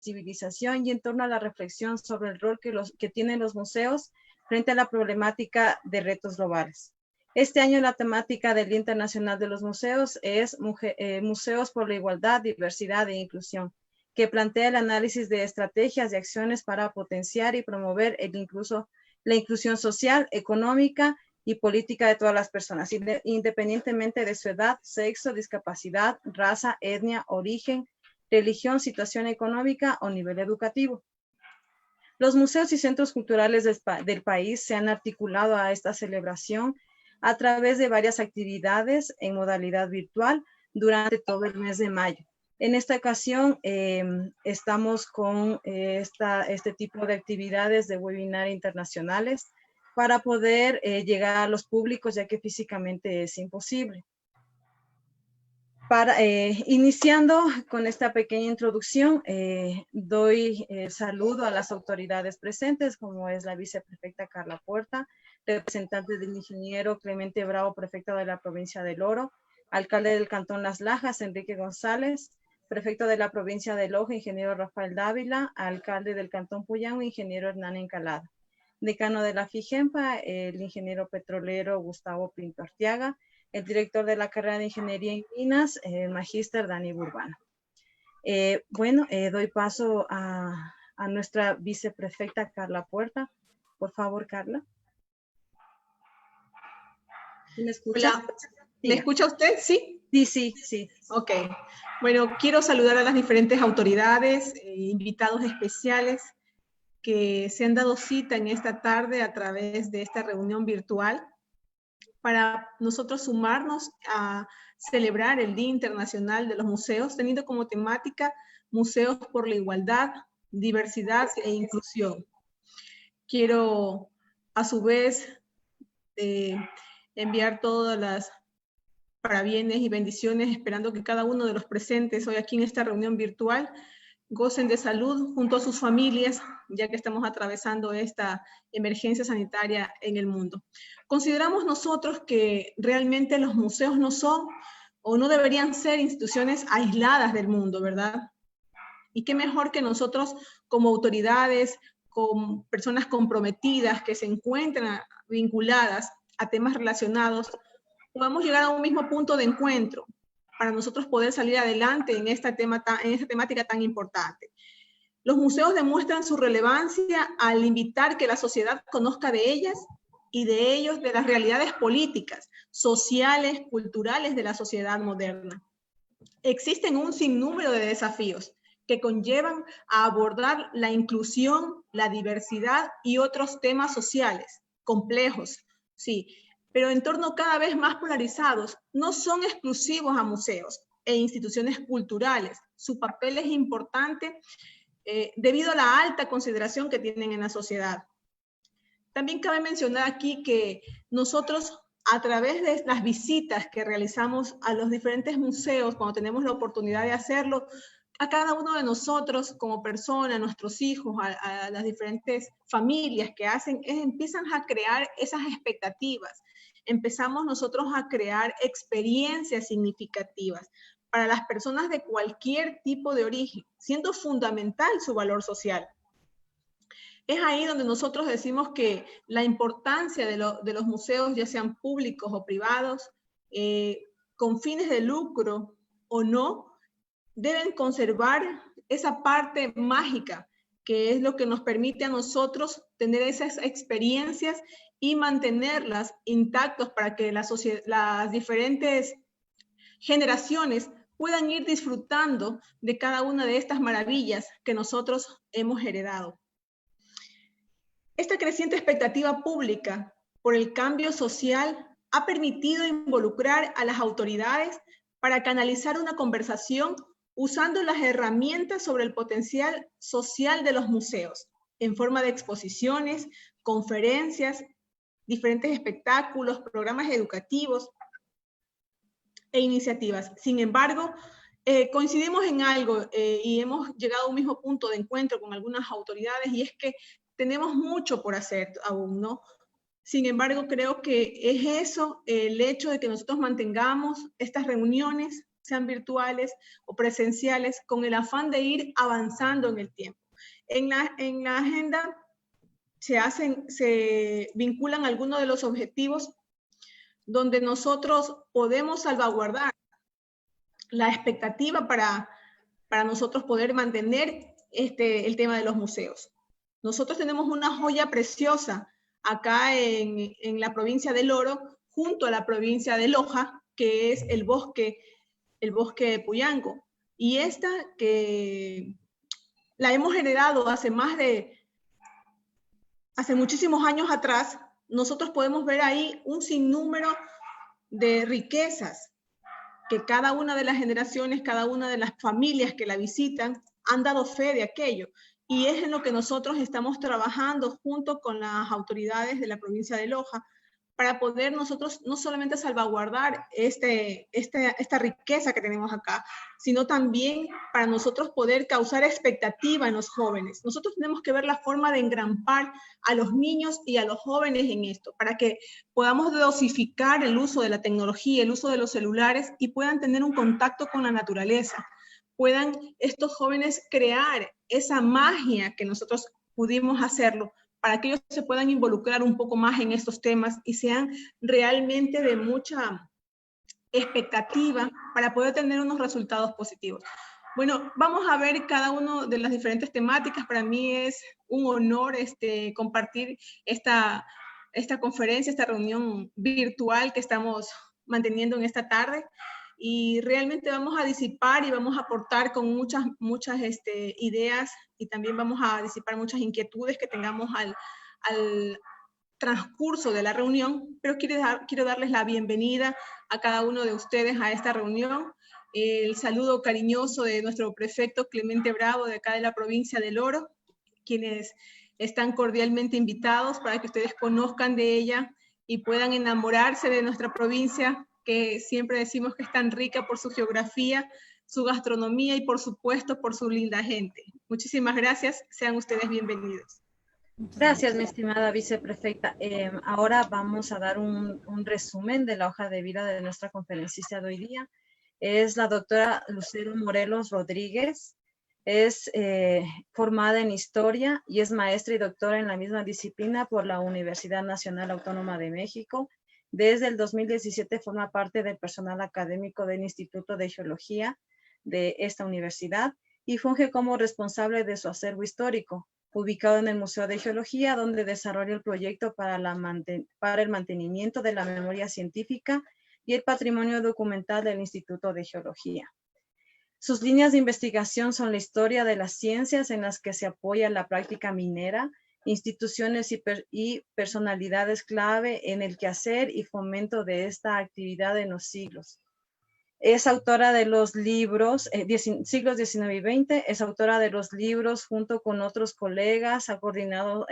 sensibilización y en torno a la reflexión sobre el rol que tienen los museos frente a la problemática de retos globales. Este año la temática del Día Internacional de los Museos es Museos por la Igualdad, Diversidad e Inclusión, que plantea el análisis de estrategias y acciones para potenciar y promover la inclusión social, económica y política de todas las personas, independientemente de su edad, sexo, discapacidad, raza, etnia, origen, religión, situación económica o nivel educativo. Los museos y centros culturales del país se han articulado a esta celebración a través de varias actividades en modalidad virtual durante todo el mes de mayo. En esta ocasión estamos con este tipo de actividades de webinar internacionales para poder llegar a los públicos, ya que físicamente es imposible. Iniciando con esta pequeña introducción, doy saludo a las autoridades presentes, como es la viceprefecta Carla Puerta, representante del ingeniero Clemente Bravo, prefecto de la provincia del Oro, alcalde del Cantón Las Lajas, Enrique González, prefecto de la provincia de Loja, ingeniero Rafael Dávila, alcalde del Cantón Puyán, ingeniero Hernán Encalada, decano de la FIGEMPA, el ingeniero petrolero Gustavo Pinto Arteaga, el director de la carrera de Ingeniería en Minas, el magíster Dani Burbano. Doy paso a nuestra viceprefecta Carla Puerta. Por favor, Carla. ¿Me escucha? Hola. ¿Me escucha usted? ¿Sí? Sí. Ok. Bueno, quiero saludar a las diferentes autoridades, invitados especiales que se han dado cita en esta tarde a través de esta reunión virtual para nosotros sumarnos a celebrar el Día Internacional de los Museos, teniendo como temática Museos por la Igualdad, Diversidad e Inclusión. Quiero, a su vez, enviar todas las parabienes y bendiciones, esperando que cada uno de los presentes hoy aquí en esta reunión virtual gocen de salud junto a sus familias, ya que estamos atravesando esta emergencia sanitaria en el mundo. Consideramos nosotros que realmente los museos no son o no deberían ser instituciones aisladas del mundo, ¿verdad? Y qué mejor que nosotros como autoridades, con personas comprometidas que se encuentran vinculadas a temas relacionados, podamos llegar a un mismo punto de encuentro para nosotros poder salir adelante en esta temática tan importante. Los museos demuestran su relevancia al invitar que la sociedad conozca de ellas y de ellos, de las realidades políticas, sociales, culturales de la sociedad moderna. Existen un sinnúmero de desafíos que conllevan a abordar la inclusión, la diversidad y otros temas sociales complejos, sí, pero en torno cada vez más polarizados. No son exclusivos a museos e instituciones culturales. Su papel es importante debido a la alta consideración que tienen en la sociedad. También cabe mencionar aquí que nosotros, a través de las visitas que realizamos a los diferentes museos, cuando tenemos la oportunidad de hacerlo, a cada uno de nosotros como persona, a nuestros hijos, a las diferentes familias que hacen, empiezan a crear esas expectativas. Empezamos nosotros a crear experiencias significativas para las personas de cualquier tipo de origen, siendo fundamental su valor social. Es ahí donde nosotros decimos que la importancia de los museos, ya sean públicos o privados, con fines de lucro o no, deben conservar esa parte mágica, que es lo que nos permite a nosotros tener esas experiencias y mantenerlas intactas para que las diferentes generaciones puedan ir disfrutando de cada una de estas maravillas que nosotros hemos heredado. Esta creciente expectativa pública por el cambio social ha permitido involucrar a las autoridades para canalizar una conversación usando las herramientas sobre el potencial social de los museos, en forma de exposiciones, conferencias, diferentes espectáculos, programas educativos e iniciativas. Sin embargo, coincidimos en algo y hemos llegado a un mismo punto de encuentro con algunas autoridades, y es que tenemos mucho por hacer aún, ¿no? Sin embargo, creo que es eso, el hecho de que nosotros mantengamos estas reuniones sean virtuales o presenciales, con el afán de ir avanzando en el tiempo. En la agenda se vinculan algunos de los objetivos donde nosotros podemos salvaguardar la expectativa para nosotros poder mantener el tema de los museos. Nosotros tenemos una joya preciosa acá en la provincia del Oro, junto a la provincia de Loja, que es el bosque de Puyango. Y esta que la hemos generado hace muchísimos años atrás, nosotros podemos ver ahí un sinnúmero de riquezas que cada una de las generaciones, cada una de las familias que la visitan han dado fe de aquello. Y es en lo que nosotros estamos trabajando junto con las autoridades de la provincia de Loja para poder nosotros no solamente salvaguardar esta riqueza que tenemos acá, sino también para nosotros poder causar expectativa en los jóvenes. Nosotros tenemos que ver la forma de engrampar a los niños y a los jóvenes en esto, para que podamos dosificar el uso de la tecnología, el uso de los celulares y puedan tener un contacto con la naturaleza. Puedan estos jóvenes crear esa magia que nosotros pudimos hacerlo, para que ellos se puedan involucrar un poco más en estos temas y sean realmente de mucha expectativa para poder tener unos resultados positivos. Bueno, vamos a ver cada una de las diferentes temáticas. Para mí es un honor compartir esta conferencia, esta reunión virtual que estamos manteniendo en esta tarde. Y realmente vamos a disipar y vamos a aportar con muchas ideas, y también vamos a disipar muchas inquietudes que tengamos al transcurso de la reunión, pero quiero darles la bienvenida a cada uno de ustedes a esta reunión. El saludo cariñoso de nuestro prefecto Clemente Bravo, de acá de la provincia del Oro, quienes están cordialmente invitados para que ustedes conozcan de ella y puedan enamorarse de nuestra provincia, que siempre decimos que es tan rica por su geografía, su gastronomía y por supuesto por su linda gente. Muchísimas gracias, sean ustedes bienvenidos. Gracias, mi estimada viceprefecta. Ahora vamos a dar un resumen de la hoja de vida de nuestra conferencista de hoy día. Es la doctora Lucero Morelos Rodríguez. Es formada en Historia y es maestra y doctora en la misma disciplina por la Universidad Nacional Autónoma de México. Desde el 2017 forma parte del personal académico del Instituto de Geología de esta universidad y funge como responsable de su acervo histórico, ubicado en el Museo de Geología, donde desarrolla el proyecto para el mantenimiento de la memoria científica y el patrimonio documental del Instituto de Geología. Sus líneas de investigación son la historia de las ciencias, en las que se apoya la práctica minera, instituciones y personalidades clave en el quehacer y fomento de esta actividad en los siglos. Es autora de los libros siglos XIX y XX, es autora de los libros junto con otros colegas, ha coordinado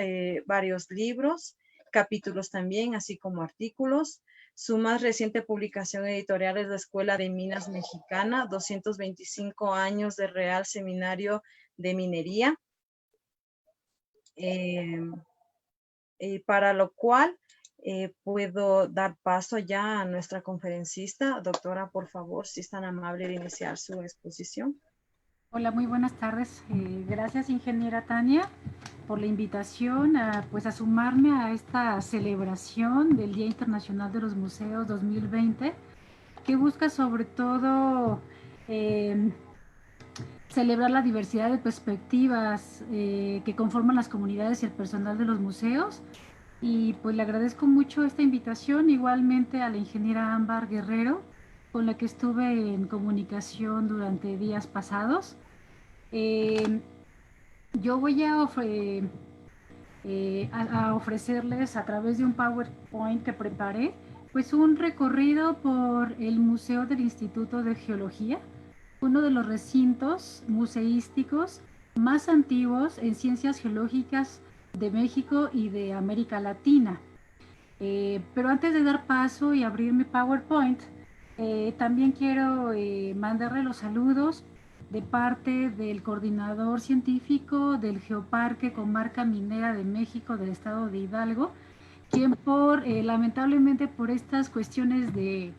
varios libros, capítulos también, así como artículos. Su más reciente publicación editorial es la Escuela de Minas Mexicana, 225 años de Real Seminario de Minería, para lo cual puedo dar paso ya a nuestra conferencista. Doctora, por favor, si es tan amable de iniciar su exposición. Hola, muy buenas tardes. Gracias, ingeniera Tania, por la invitación a sumarme a esta celebración del Día Internacional de los Museos 2020, que busca sobre todo celebrar la diversidad de perspectivas que conforman las comunidades y el personal de los museos. Y pues le agradezco mucho esta invitación, igualmente a la ingeniera Ámbar Guerrero, con la que estuve en comunicación durante días pasados. Yo voy a ofrecerles a través de un PowerPoint que preparé, pues un recorrido por el Museo del Instituto de Geología, uno de los recintos museísticos más antiguos en ciencias geológicas de México y de América Latina. Pero antes de dar paso y abrir mi PowerPoint, también quiero mandarle los saludos de parte del coordinador científico del Geoparque Comarca Minera de México del estado de Hidalgo, quien lamentablemente por estas cuestiones de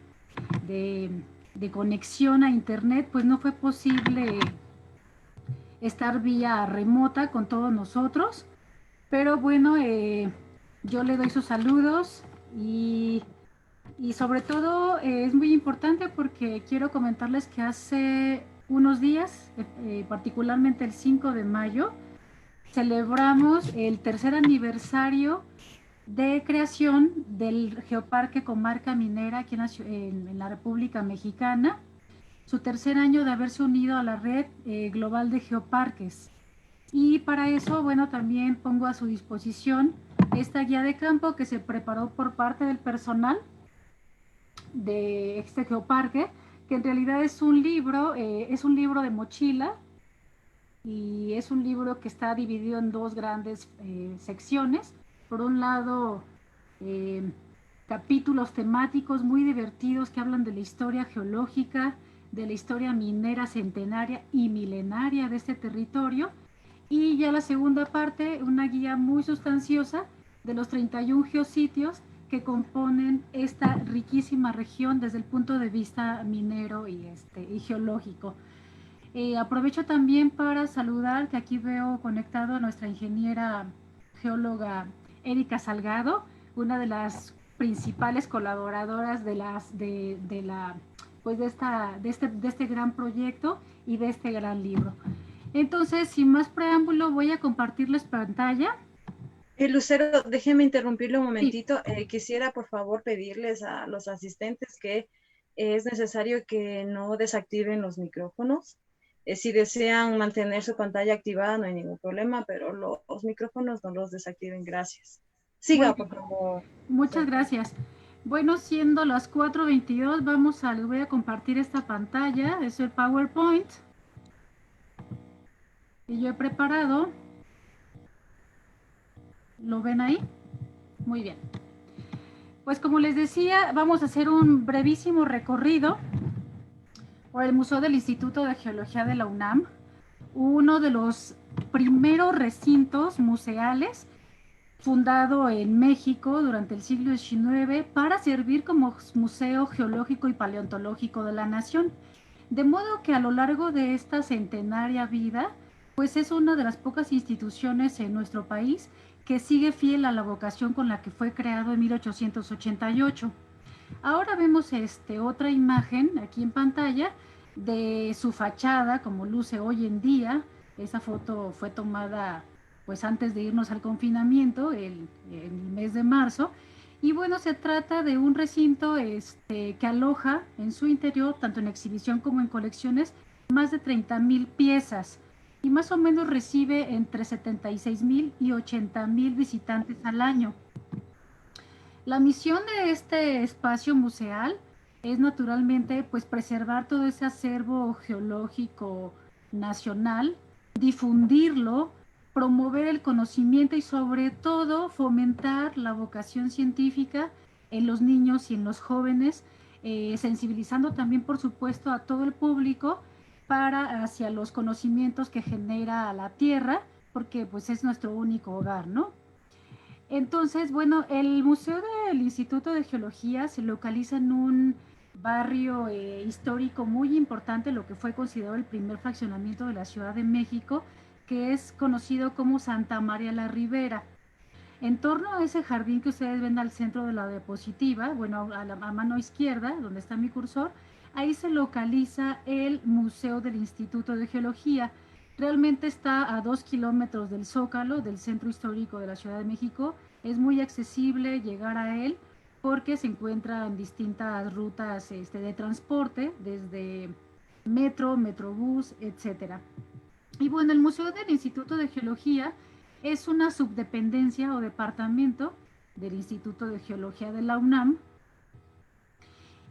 de conexión a internet, pues no fue posible estar vía remota con todos nosotros, pero bueno, yo le doy sus saludos y sobre todo es muy importante porque quiero comentarles que hace unos días, particularmente el 5 de mayo, celebramos el tercer aniversario de creación del Geoparque Comarca Minera aquí en la República Mexicana, su tercer año de haberse unido a la red global de geoparques. Y para eso, bueno, también pongo a su disposición esta guía de campo que se preparó por parte del personal de este geoparque, que en realidad es un libro de mochila, y es un libro que está dividido en dos grandes secciones. Por un lado, eh, capítulos temáticos muy divertidos que hablan de la historia geológica, de la historia minera centenaria y milenaria de este territorio. Y ya la segunda parte, una guía muy sustanciosa de los 31 geositios que componen esta riquísima región desde el punto de vista minero y geológico. Aprovecho también para saludar, que aquí veo conectado a nuestra ingeniera geóloga Erika Salgado, una de las principales colaboradoras de este gran proyecto y de este gran libro. Entonces, sin más preámbulo, voy a compartirles pantalla. Lucero, déjeme interrumpirle un Sí. momentito. Quisiera, por favor, pedirles a los asistentes que es necesario que no desactiven los micrófonos. Si desean mantener su pantalla activada, no hay ningún problema, pero los micrófonos no los desactiven. Gracias. Siga, por favor. Muchas gracias. Bueno, siendo las 4:22, les voy a compartir esta pantalla. Es el PowerPoint que yo he preparado. ¿Lo ven ahí? Muy bien. Pues como les decía, vamos a hacer un brevísimo recorrido por el Museo del Instituto de Geología de la UNAM, uno de los primeros recintos museales fundado en México durante el siglo XIX para servir como museo geológico y paleontológico de la nación. De modo que a lo largo de esta centenaria vida, pues es una de las pocas instituciones en nuestro país que sigue fiel a la vocación con la que fue creado en 1888. Ahora vemos otra imagen aquí en pantalla de su fachada, como luce hoy en día. Esa foto fue tomada pues antes de irnos al confinamiento, el mes de marzo. Y bueno, se trata de un recinto que aloja en su interior, tanto en exhibición como en colecciones, más de 30,000 piezas y más o menos recibe entre 76,000 y 80,000 visitantes al año. La misión de este espacio museal es naturalmente pues preservar todo ese acervo geológico nacional, difundirlo, promover el conocimiento y sobre todo fomentar la vocación científica en los niños y en los jóvenes, sensibilizando también por supuesto a todo el público hacia los conocimientos que genera la tierra, porque pues es nuestro único hogar, ¿no? Entonces, bueno, el Museo del Instituto de Geología se localiza en un barrio histórico muy importante, lo que fue considerado el primer fraccionamiento de la Ciudad de México, que es conocido como Santa María la Ribera. En torno a ese jardín que ustedes ven al centro de la diapositiva, bueno, a mano izquierda, donde está mi cursor, ahí se localiza el Museo del Instituto de Geología. Realmente está a 2 kilómetros del Zócalo, del centro histórico de la Ciudad de México. Es muy accesible llegar a él porque se encuentra en distintas rutas de transporte, desde metro, metrobús, etcétera. Y bueno, el Museo del Instituto de Geología es una subdependencia o departamento del Instituto de Geología de la UNAM.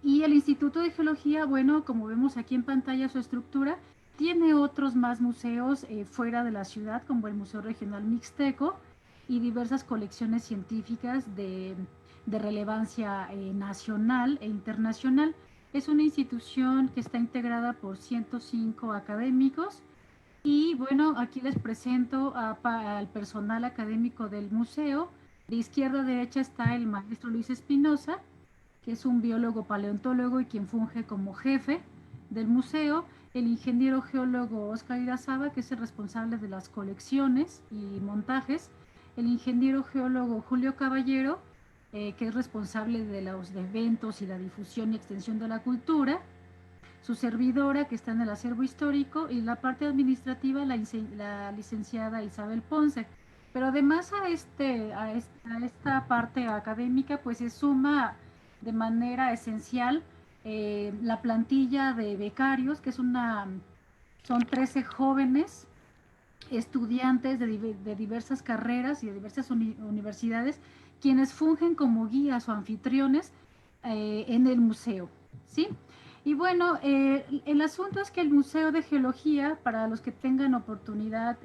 Y el Instituto de Geología, bueno, como vemos aquí en pantalla su estructura, tiene otros más museos fuera de la ciudad, como el Museo Regional Mixteco y diversas colecciones científicas de relevancia nacional e internacional. Es una institución que está integrada por 105 académicos. Y bueno, aquí les presento al personal académico del museo. De izquierda a derecha está el maestro Luis Espinosa, que es un biólogo paleontólogo y quien funge como jefe del museo, el ingeniero geólogo Oscar Irazábal, que es el responsable de las colecciones y montajes, el ingeniero geólogo Julio Caballero, que es responsable de los eventos y la difusión y extensión de la cultura, su servidora, que está en el acervo histórico, y la parte administrativa, la licenciada Isabel Ponce. Pero además a esta parte académica, pues se suma de manera esencial la plantilla de becarios, que son 13 jóvenes estudiantes de diversas carreras y de diversas universidades, quienes fungen como guías o anfitriones en el museo, ¿sí? Y bueno, el asunto es que el Museo de Geología, para los que tengan oportunidad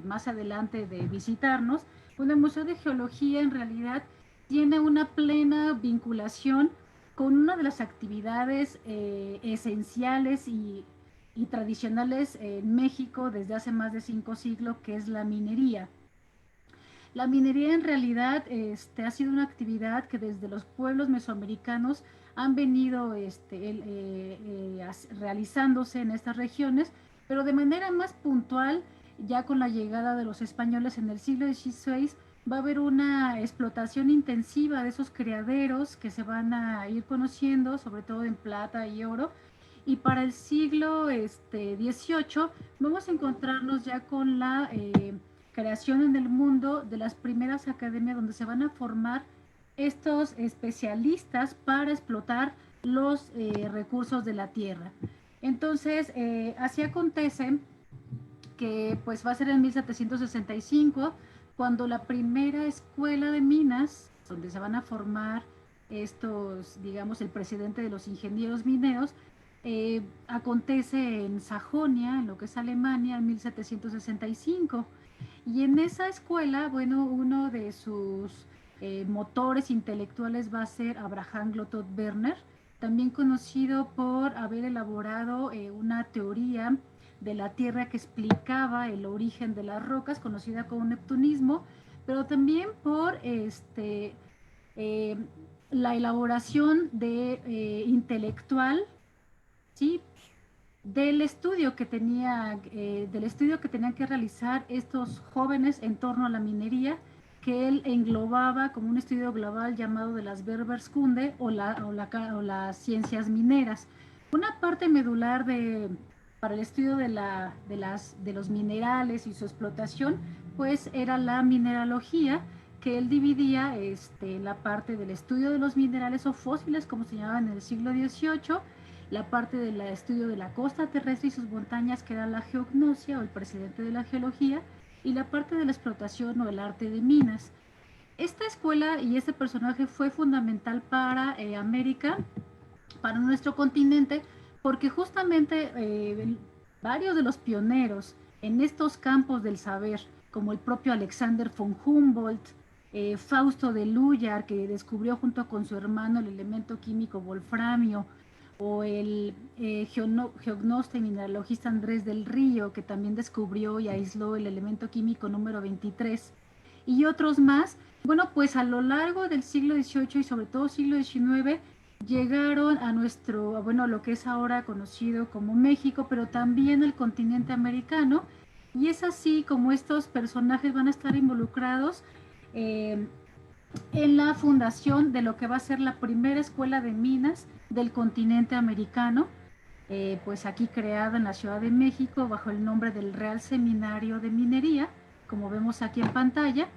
más adelante de visitarnos, bueno, el Museo de Geología en realidad tiene una plena vinculación con una de las actividades esenciales y tradicionales en México desde hace más de 5 siglos, que es la minería. La minería en realidad ha sido una actividad que desde los pueblos mesoamericanos han venido realizándose en estas regiones, pero de manera más puntual, ya con la llegada de los españoles en el siglo XVI, va a haber una explotación intensiva de esos criaderos que se van a ir conociendo, sobre todo en plata y oro, y para el siglo XVIII vamos a encontrarnos ya con la creación en el mundo de las primeras academias donde se van a formar estos especialistas para explotar los recursos de la tierra. Entonces, así acontece que pues va a ser en 1765 cuando la primera escuela de minas, donde se van a formar estos, digamos, el presidente de los ingenieros mineros, acontece en Sajonia, en lo que es Alemania, en 1765. Y en esa escuela, bueno, uno de sus motores intelectuales va a ser Abraham Glottot Werner, también conocido por haber elaborado una teoría de la Tierra que explicaba el origen de las rocas, conocida como neptunismo, pero también por la elaboración de intelectual, ¿sí?, del estudio que tenían que realizar estos jóvenes en torno a la minería, que él englobaba como un estudio global llamado de las Berberskunde o las ciencias mineras. Una parte medular para el estudio de los minerales y su explotación, pues era la mineralogía, que él dividía la parte del estudio de los minerales o fósiles, como se llamaban en el siglo XVIII, la parte del estudio de la costa terrestre y sus montañas, que era la geognosia o el presidente de la geología, y la parte de la explotación o el arte de minas. Esta escuela y este personaje fue fundamental para América, para nuestro continente, porque justamente varios de los pioneros en estos campos del saber, como el propio Alexander von Humboldt, Fausto de Luyar, que descubrió junto con su hermano el elemento químico wolframio, o el geognasta y mineralogista Andrés del Río, que también descubrió y aisló el elemento químico número 23, y otros más. Bueno, pues a lo largo del siglo XVIII y sobre todo siglo XIX, llegaron a lo que es ahora conocido como México, pero también el continente americano, y es así como estos personajes van a estar involucrados en la fundación de lo que va a ser la primera escuela de minas del continente americano, pues aquí creada en la Ciudad de México bajo el nombre del Real Seminario de Minería, como vemos aquí en pantalla.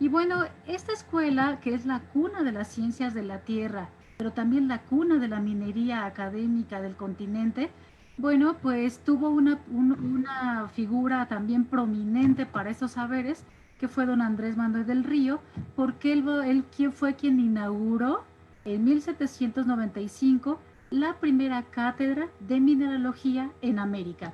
Y bueno, esta escuela, que es la cuna de las ciencias de la tierra, pero también la cuna de la minería académica del continente, bueno, pues tuvo una figura también prominente para estos saberes, que fue don Andrés Manuel del Río, porque él fue quien inauguró en 1795 la primera cátedra de mineralogía en América.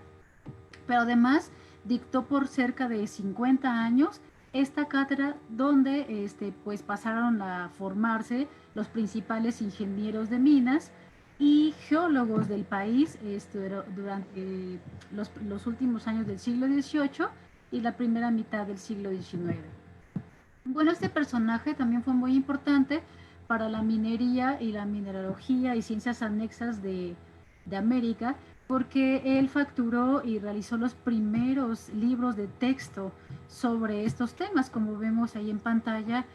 Pero además dictó por cerca de 50 años esta cátedra, donde pues pasaron a formarse los principales ingenieros de minas y geólogos del país durante los últimos años del siglo XVIII y la primera mitad del siglo XIX. Bueno, este personaje también fue muy importante para la minería y la mineralogía y ciencias anexas de América, porque él facturó y realizó los primeros libros de texto sobre estos temas, como vemos ahí en pantalla.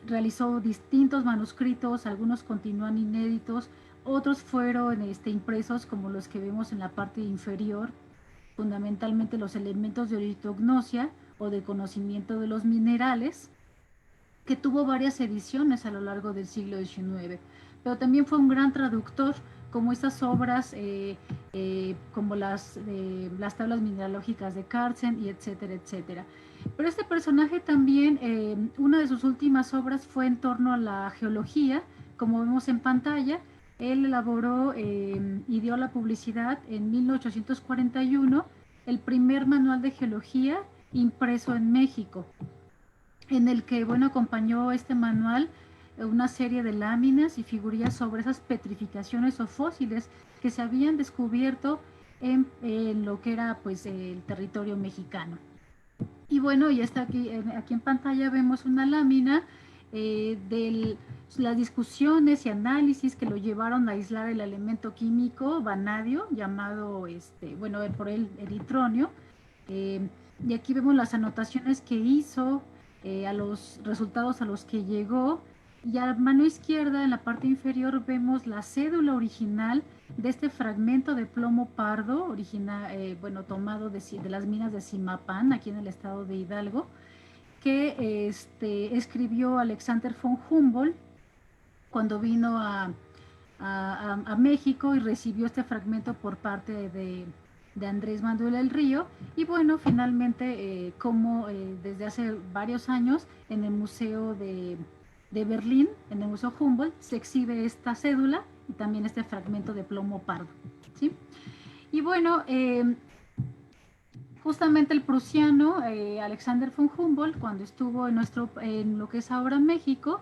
Realizó distintos manuscritos, algunos continúan inéditos, otros fueron impresos como los que vemos en la parte inferior, fundamentalmente los elementos de ortognosia o de conocimiento de los minerales, que tuvo varias ediciones a lo largo del siglo XIX, pero también fue un gran traductor, como estas obras como las tablas mineralógicas de Carsten, y etcétera, etcétera. Pero este personaje también, una de sus últimas obras fue en torno a la geología, como vemos en pantalla. Él elaboró y dio a la publicidad en 1841 el primer manual de geología impreso en México, en el que, bueno, acompañó este manual una serie de láminas y figurillas sobre esas petrificaciones o fósiles que se habían descubierto en lo que era pues el territorio mexicano. Y bueno, ya está aquí en pantalla vemos una lámina de las discusiones y análisis que lo llevaron a aislar el elemento químico vanadio, llamado, bueno, por él eritronio. Y aquí vemos las anotaciones que hizo, a los resultados a los que llegó, y a mano izquierda en la parte inferior vemos la cédula original de este fragmento de plomo pardo, bueno, tomado de las minas de Zimapán, aquí en el estado de Hidalgo, que escribió Alexander von Humboldt cuando vino a México y recibió este fragmento por parte de Andrés Manuel del Río. Y bueno, finalmente, como desde hace varios años en el Museo de Berlín, en el Museo Humboldt, se exhibe esta cédula y también este fragmento de plomo pardo, ¿sí? Y bueno, justamente el prusiano Alexander von Humboldt, cuando estuvo en lo que es ahora México,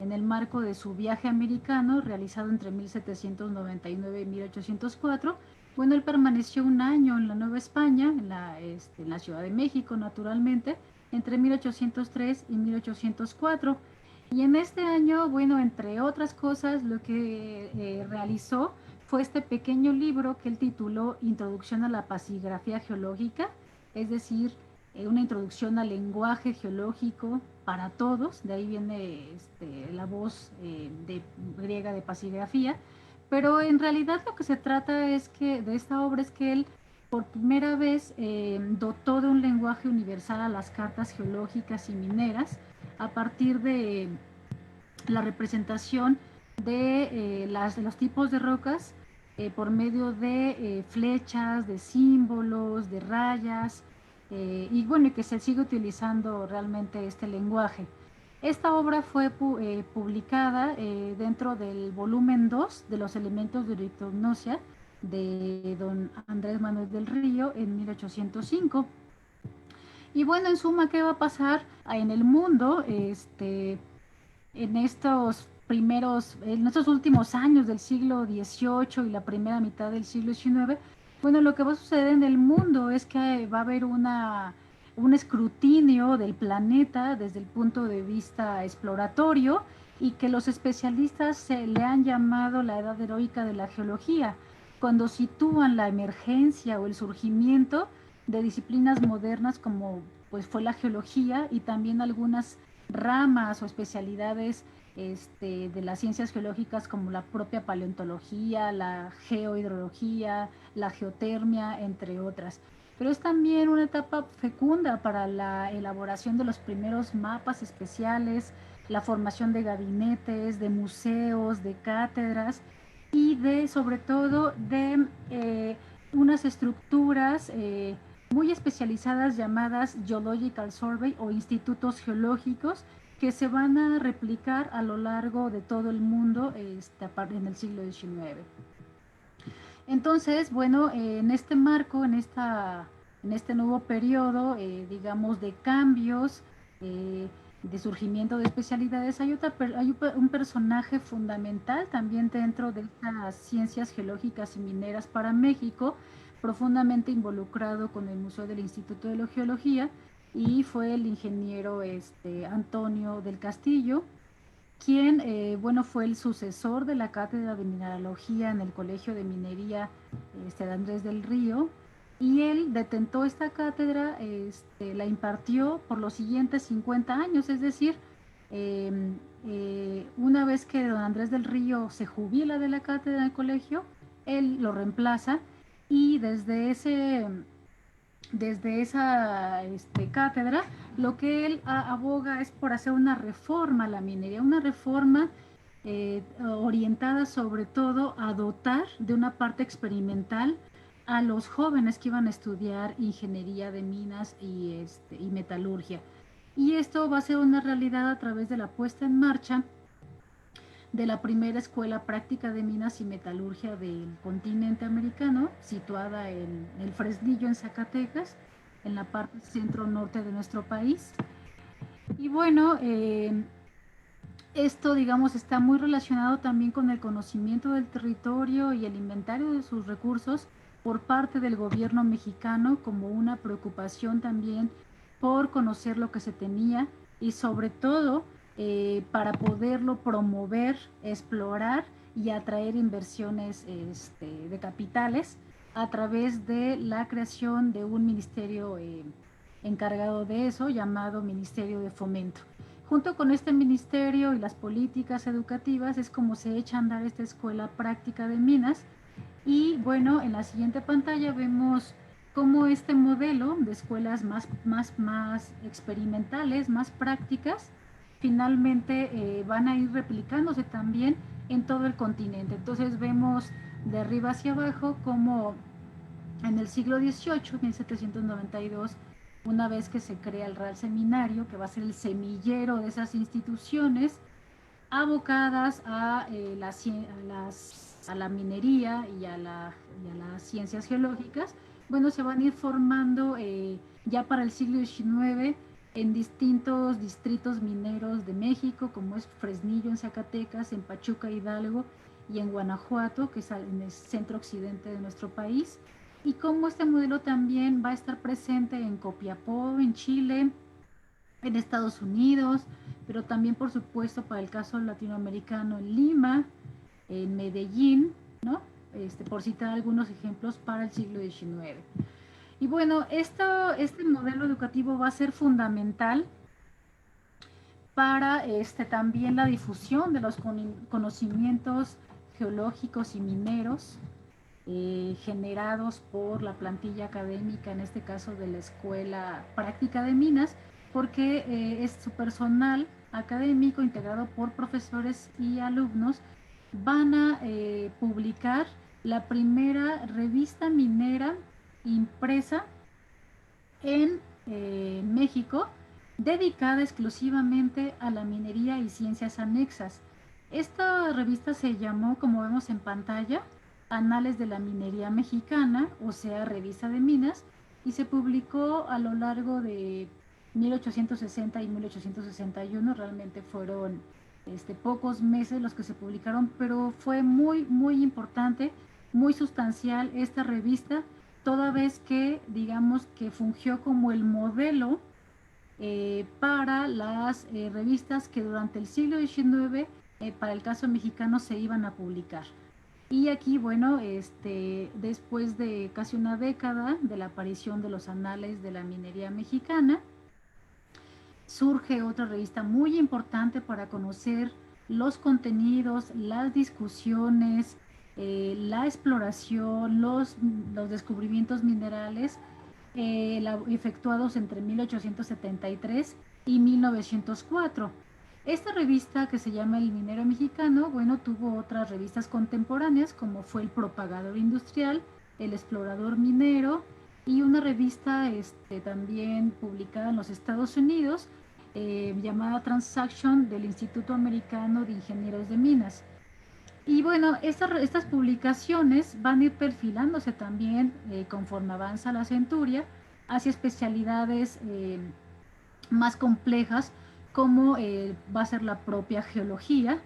en el marco de su viaje americano realizado entre 1799 y 1804, bueno, él permaneció un año en la Nueva España, en la Ciudad de México, naturalmente, entre 1803 y 1804. Y en este año, bueno, entre otras cosas, lo que realizó fue este pequeño libro que él tituló Introducción a la Pasigrafía Geológica, es decir, una introducción al lenguaje geológico para todos, de ahí viene la voz griega de pasigrafía, pero en realidad lo que se trata de esta obra es que él por primera vez dotó de un lenguaje universal a las cartas geológicas y mineras a partir de la representación de los tipos de rocas por medio de flechas, de símbolos, de rayas, y bueno, y que se sigue utilizando realmente este lenguaje. Esta obra fue publicada dentro del volumen 2 de los elementos de ortognosia de don Andrés Manuel del Río en 1805. Y bueno, en suma, ¿qué va a pasar en el mundo en estos últimos años del siglo XVIII y la primera mitad del siglo XIX? Bueno, lo que va a suceder en el mundo es que va a haber un escrutinio del planeta desde el punto de vista exploratorio, y que los especialistas se le han llamado la edad heroica de la geología, cuando sitúan la emergencia o el surgimiento de disciplinas modernas como pues fue la geología, y también algunas ramas o especialidades de las ciencias geológicas como la propia paleontología, la geohidrología, la geotermia, entre otras. Pero es también una etapa fecunda para la elaboración de los primeros mapas especiales, la formación de gabinetes, de museos, de cátedras, y sobre todo de unas estructuras muy especializadas llamadas Geological Survey o institutos geológicos, que se van a replicar a lo largo de todo el mundo en el siglo XIX. Entonces, bueno, en este marco, en este nuevo periodo, digamos, de cambios, de surgimiento de especialidades, hay un personaje fundamental también dentro de estas ciencias geológicas y mineras para México, profundamente involucrado con el Museo del Instituto de Geología, y fue el ingeniero Antonio del Castillo, quien, bueno, fue el sucesor de la cátedra de mineralogía en el Colegio de Minería de Andrés del Río, y él detentó esta cátedra, la impartió por los siguientes 50 años, es decir, una vez que don Andrés del Río se jubila de la cátedra del colegio, él lo reemplaza, y desde esa cátedra, lo que él aboga es por hacer una reforma a la minería, una reforma orientada sobre todo a dotar de una parte experimental a los jóvenes que iban a estudiar ingeniería de minas y metalurgia. Y esto va a ser una realidad a través de la puesta en marcha de la primera escuela práctica de minas y metalurgia del continente americano, situada en el Fresnillo, en Zacatecas, en la parte centro-norte de nuestro país. Y bueno, esto, digamos, está muy relacionado también con el conocimiento del territorio y el inventario de sus recursos por parte del gobierno mexicano, como una preocupación también por conocer lo que se tenía y sobre todo para poderlo promover, explorar y atraer inversiones de capitales a través de la creación de un ministerio encargado de eso, llamado Ministerio de Fomento. Junto con este ministerio y las políticas educativas es como se echa a andar esta escuela práctica de minas. Y bueno, en la siguiente pantalla vemos cómo este modelo de escuelas más experimentales, más prácticas, finalmente van a ir replicándose también en todo el continente. Entonces vemos de arriba hacia abajo cómo en el siglo XVIII, 1792, una vez que se crea el Real Seminario, que va a ser el semillero de esas instituciones abocadas a la minería y a las ciencias geológicas, bueno, se van a ir formando ya para el siglo XIX en distintos distritos mineros de México, como es Fresnillo en Zacatecas, en Pachuca, Hidalgo, y en Guanajuato, que es en el centro occidente de nuestro país, y cómo este modelo también va a estar presente en Copiapó, en Chile, en Estados Unidos, pero también, por supuesto, para el caso latinoamericano, en Lima, en Medellín, ¿no? Por citar algunos ejemplos para el siglo XIX. Y bueno, este modelo educativo va a ser fundamental para también la difusión de los conocimientos geológicos y mineros generados por la plantilla académica, en este caso de la Escuela Práctica de Minas, porque es su personal académico integrado por profesores y alumnos. Van a publicar la primera revista minera impresa en México, dedicada exclusivamente a la minería y ciencias anexas. Esta revista se llamó, como vemos en pantalla, Anales de la Minería Mexicana, o sea, Revista de Minas, y se publicó a lo largo de 1860 y 1861. Realmente fueron pocos meses los que se publicaron, pero fue muy, muy importante, muy sustancial esta revista, toda vez que, digamos, que fungió como el modelo para las revistas que durante el siglo XIX, para el caso mexicano, se iban a publicar. Y aquí, bueno, después de casi una década de la aparición de los Anales de la Minería Mexicana, surge otra revista muy importante para conocer los contenidos, las discusiones, la exploración, los descubrimientos minerales efectuados entre 1873 y 1904. Esta revista, que se llama El Minero Mexicano, bueno, tuvo otras revistas contemporáneas, como fue El Propagador Industrial, El Explorador Minero, y una revista también publicada en los Estados Unidos, llamada Transaction, del Instituto Americano de Ingenieros de Minas. Y bueno, estas publicaciones van a ir perfilándose también conforme avanza la centuria hacia especialidades más complejas, como va a ser la propia geología.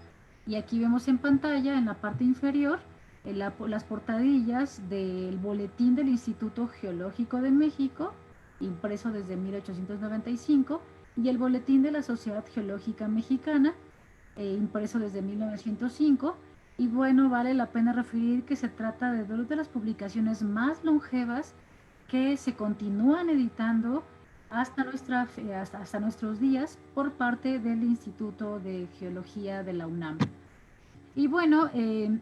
Y aquí vemos en pantalla, en la parte inferior, las portadillas del boletín del Instituto Geológico de México, impreso desde 1895, y el boletín de la Sociedad Geológica Mexicana, impreso desde 1905. Y bueno, vale la pena referir que se trata de dos de las publicaciones más longevas que se continúan editando hasta nuestros días por parte del Instituto de Geología de la UNAM. Y bueno, en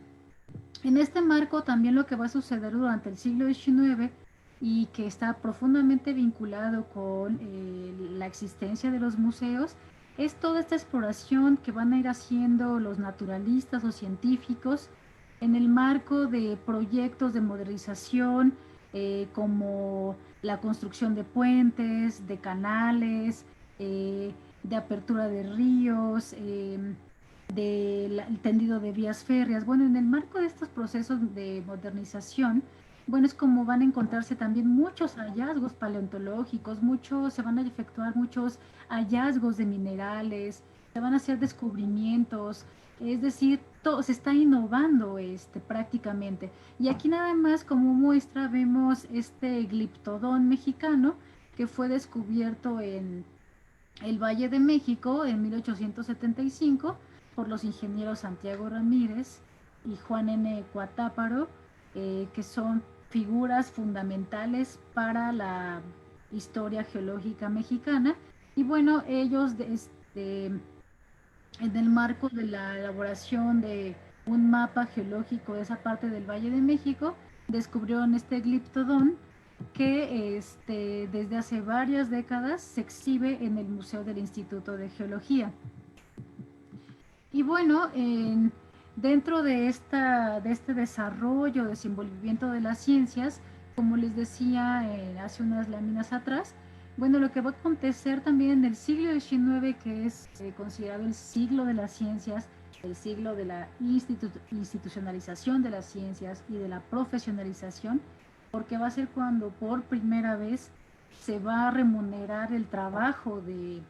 este marco también lo que va a suceder durante el siglo XIX y que está profundamente vinculado con la existencia de los museos es toda esta exploración que van a ir haciendo los naturalistas o científicos en el marco de proyectos de modernización como la construcción de puentes, de canales, de apertura de ríos, del tendido de vías férreas. Bueno, en el marco de estos procesos de modernización, bueno, es como van a encontrarse también muchos hallazgos paleontológicos, se van a efectuar muchos hallazgos de minerales, se van a hacer descubrimientos, es decir, todo se está innovando prácticamente. Y aquí nada más como muestra vemos este gliptodón mexicano que fue descubierto en el Valle de México en 1875 por los ingenieros Santiago Ramírez y Juan N. Cuatáparo, que son figuras fundamentales para la historia geológica mexicana. Y bueno, ellos en el marco de la elaboración de un mapa geológico de esa parte del Valle de México, descubrieron este gliptodón que desde hace varias décadas se exhibe en el Museo del Instituto de Geología. Y bueno, dentro de este desarrollo, desenvolvimiento de las ciencias, como les decía hace unas láminas atrás, bueno, lo que va a acontecer también en el siglo XIX, que es considerado el siglo de las ciencias, el siglo de la institucionalización de las ciencias y de la profesionalización, porque va a ser cuando por primera vez se va a remunerar el trabajo de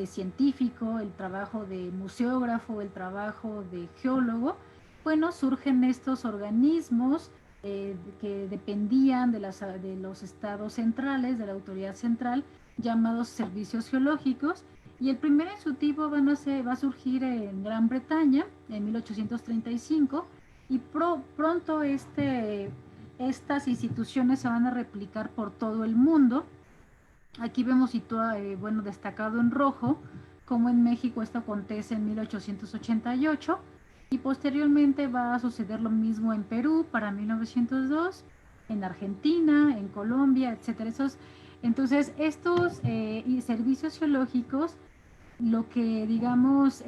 científico, el trabajo de museógrafo, el trabajo de geólogo. Bueno, surgen estos organismos que dependían de los estados centrales, de la autoridad central, llamados servicios geológicos, y el primer en su tipo va a surgir en Gran Bretaña en 1835, y pronto estas instituciones se van a replicar por todo el mundo. Aquí vemos bueno, destacado en rojo, como en México esto acontece en 1888, y posteriormente va a suceder lo mismo en Perú para 1902, en Argentina, en Colombia, etcétera. Entonces, estos servicios geológicos, lo que digamos,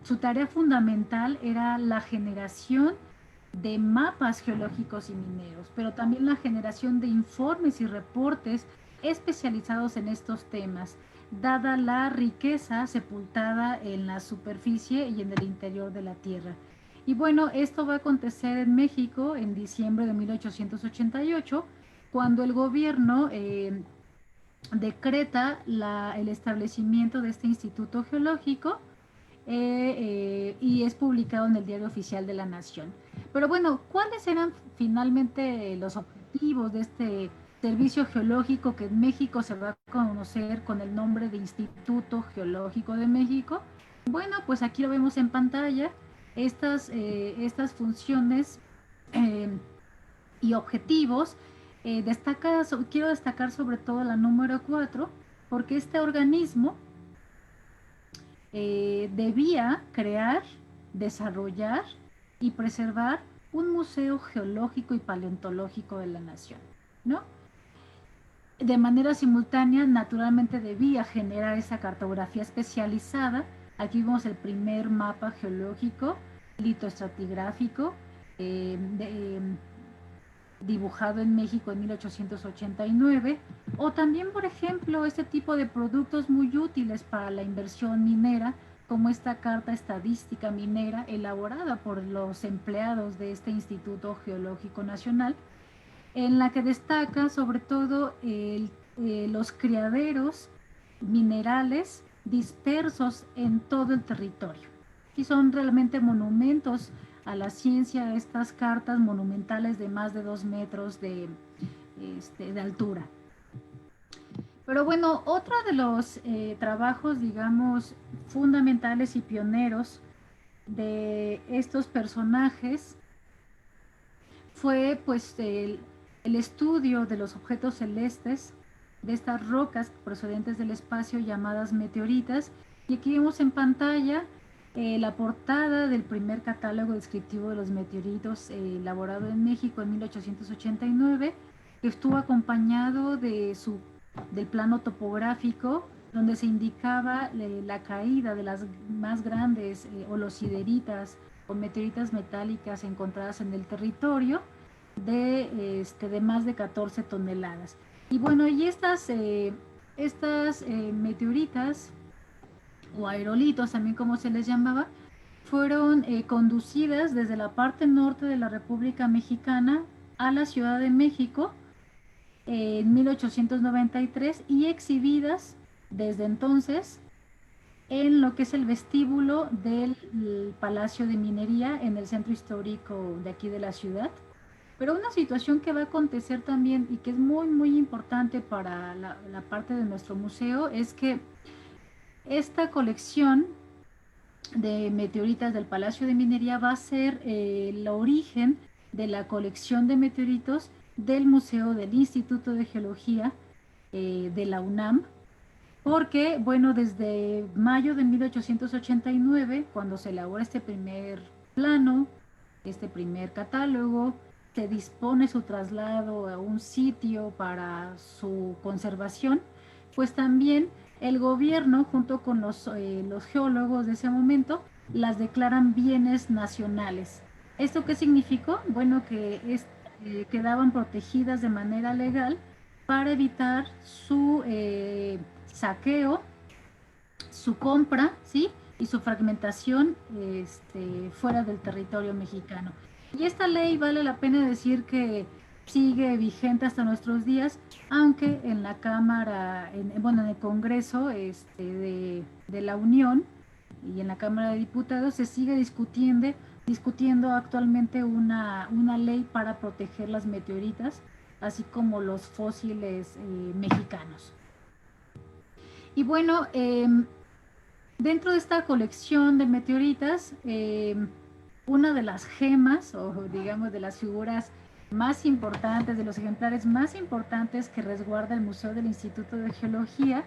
su tarea fundamental era la generación de mapas geológicos y mineros, pero también la generación de informes y reportes especializados en estos temas, dada la riqueza sepultada en la superficie y en el interior de la tierra. Y bueno, esto va a acontecer en México en diciembre de 1888, cuando el gobierno decreta el establecimiento de este Instituto Geológico y es publicado en el Diario Oficial de la Nación. Pero bueno, ¿cuáles eran finalmente los objetivos de este servicio geológico que en México se va a conocer con el nombre de Instituto Geológico de México? Bueno, pues aquí lo vemos en pantalla, estas funciones y objetivos. Quiero destacar sobre todo la número 4, porque este organismo debía crear, desarrollar y preservar un museo geológico y paleontológico de la nación, ¿no? De manera simultánea, naturalmente debía generar esa cartografía especializada. Aquí vemos el primer mapa geológico litoestratigráfico dibujado en México en 1889, o también, por ejemplo, este tipo de productos muy útiles para la inversión minera, como esta carta estadística minera elaborada por los empleados de este Instituto Geológico Nacional, en la que destaca sobre todo los criaderos minerales dispersos en todo el territorio. Y son realmente monumentos a la ciencia estas cartas monumentales de más de 2 metros de altura. Pero bueno, otro de los trabajos, digamos, fundamentales y pioneros de estos personajes fue pues el estudio de los objetos celestes, de estas rocas procedentes del espacio llamadas meteoritas. Y aquí vemos en pantalla la portada del primer catálogo descriptivo de los meteoritos elaborado en México en 1889, que estuvo acompañado del plano topográfico donde se indicaba la caída de las más grandes holosideritas o meteoritas metálicas encontradas en el territorio de más de 14 toneladas. Y bueno, y estas meteoritas o aerolitos, también como se les llamaba, fueron conducidas desde la parte norte de la República Mexicana a la Ciudad de México en 1893 y exhibidas desde entonces en lo que es el vestíbulo del Palacio de Minería en el centro histórico de aquí de la ciudad. Pero una situación que va a acontecer también y que es muy, muy importante para la parte de nuestro museo es que esta colección de meteoritas del Palacio de Minería va a ser el origen de la colección de meteoritos del Museo del Instituto de Geología de la UNAM, porque, bueno, desde mayo de 1889, cuando se elabora este primer plano, este primer catálogo, se dispone su traslado a un sitio para su conservación, pues también el gobierno, junto con los geólogos de ese momento, las declaran bienes nacionales. ¿Esto qué significó? Bueno, que quedaban protegidas de manera legal para evitar su saqueo, su compra, ¿sí? Y su fragmentación fuera del territorio mexicano. Y esta ley vale la pena decir que sigue vigente hasta nuestros días, aunque en la Cámara, bueno, en el Congreso de la Unión y en la Cámara de Diputados se sigue discutiendo actualmente una ley para proteger las meteoritas, así como los fósiles mexicanos. Y bueno, dentro de esta colección de meteoritas, una de las gemas, o digamos de las figuras más importantes, de los ejemplares más importantes que resguarda el Museo del Instituto de Geología,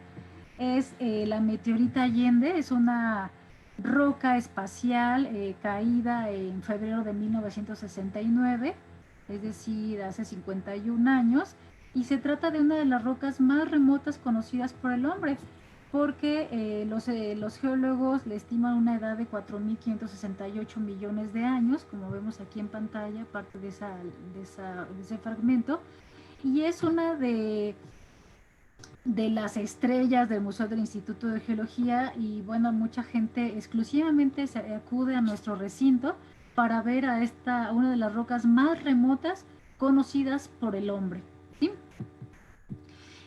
es la meteorita Allende. Es una roca espacial caída en febrero de 1969, es decir, hace 51 años, y se trata de una de las rocas más remotas conocidas por el hombre, porque los geólogos le estiman una edad de 4.568 millones de años, como vemos aquí en pantalla, parte de ese fragmento, y es una de las estrellas del Museo del Instituto de Geología. Y bueno, mucha gente exclusivamente se acude a nuestro recinto para ver a una de las rocas más remotas conocidas por el hombre, ¿sí?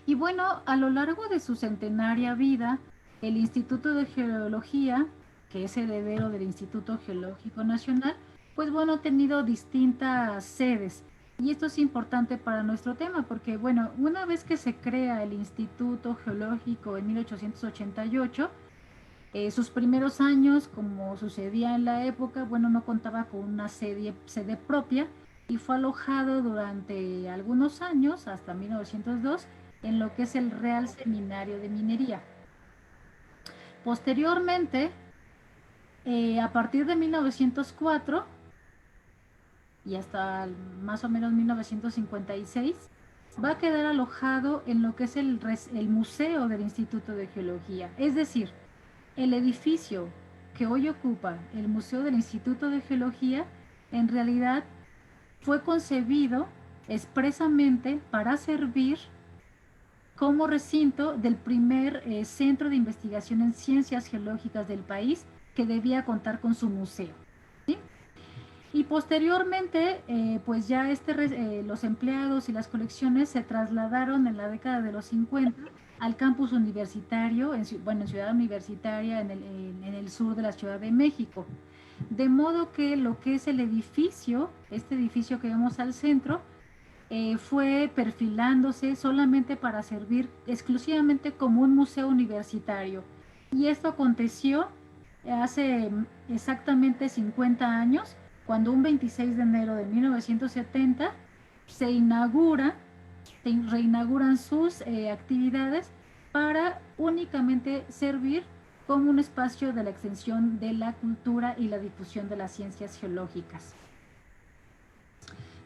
Y bueno, a lo largo de su centenaria vida, el Instituto de Geología, que es heredero del Instituto Geológico Nacional, pues bueno, ha tenido distintas sedes. Y esto es importante para nuestro tema porque, bueno, una vez que se crea el Instituto Geológico en 1888, sus primeros años, como sucedía en la época, bueno, no contaba con una sede propia y fue alojado durante algunos años, hasta 1902, en lo que es el Real Seminario de Minería. Posteriormente, a partir de 1904 y hasta más o menos 1956, va a quedar alojado en lo que es el Museo del Instituto de Geología. Es decir, el edificio que hoy ocupa el Museo del Instituto de Geología, en realidad fue concebido expresamente para servir como recinto del primer centro de investigación en ciencias geológicas del país, que debía contar con su museo, ¿sí? Y posteriormente, pues ya los empleados y las colecciones se trasladaron en la década de los 50 al campus universitario, en Ciudad Universitaria, en el sur de la Ciudad de México. De modo que lo que es el edificio, este edificio que vemos al centro, fue perfilándose solamente para servir exclusivamente como un museo universitario. Y esto aconteció hace exactamente 50 años, cuando un 26 de enero de 1970 se reinauguran sus actividades para únicamente servir como un espacio de la extensión de la cultura y la difusión de las ciencias geológicas.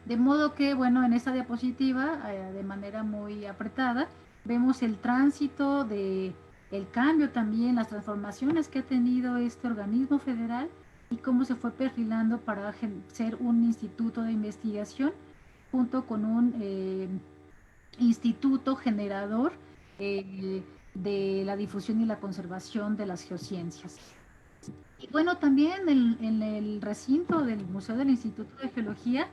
De modo que, bueno, en esta diapositiva, de manera muy apretada, vemos el tránsito de el cambio también, las transformaciones que ha tenido este organismo federal y cómo se fue perfilando para ser un instituto de investigación junto con un instituto generador de la difusión y la conservación de las geociencias. Y bueno, también en el recinto del Museo del Instituto de Geología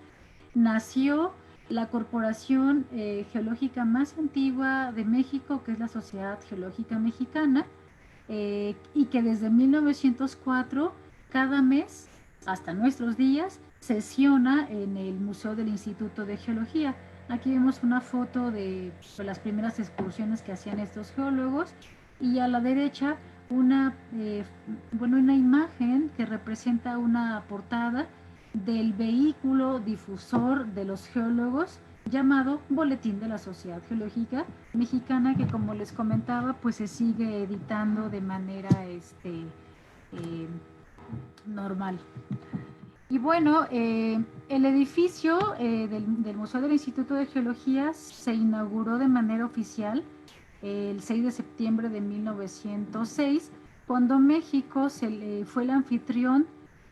nació la corporación geológica más antigua de México, que es la Sociedad Geológica Mexicana, y que desde 1904, cada mes, hasta nuestros días, sesiona en el Museo del Instituto de Geología. Aquí vemos una foto de las primeras excursiones que hacían estos geólogos, y a la derecha una imagen que representa una portada del vehículo difusor de los geólogos llamado Boletín de la Sociedad Geológica Mexicana, que, como les comentaba, pues se sigue editando de manera normal. Y bueno, el edificio del Museo del Instituto de Geología se inauguró de manera oficial el 6 de septiembre de 1906, cuando México fue el anfitrión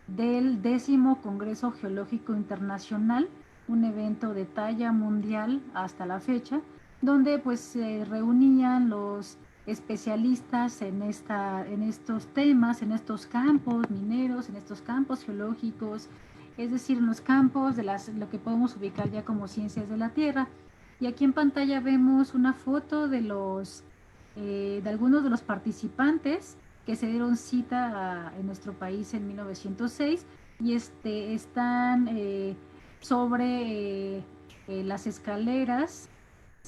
del 10º Congreso Geológico Internacional, un evento de talla mundial hasta la fecha, donde pues se reunían los especialistas en estos temas, en estos campos mineros, en estos campos geológicos, es decir, en los campos de lo que podemos ubicar ya como ciencias de la Tierra. Y aquí en pantalla vemos una foto de algunos de los participantes que se dieron cita en nuestro país en 1906, y están sobre las escaleras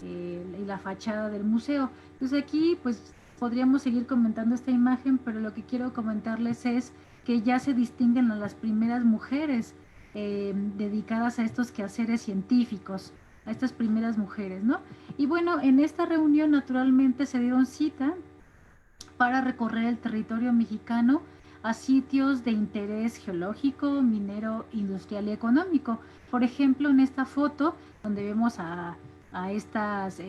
y la fachada del museo. Entonces aquí pues podríamos seguir comentando esta imagen, pero lo que quiero comentarles es que ya se distinguen a las primeras mujeres dedicadas a estos quehaceres científicos, a estas primeras mujeres, ¿no? Y bueno, en esta reunión naturalmente se dieron cita para recorrer el territorio mexicano a sitios de interés geológico, minero, industrial y económico. Por ejemplo, en esta foto, donde vemos a estas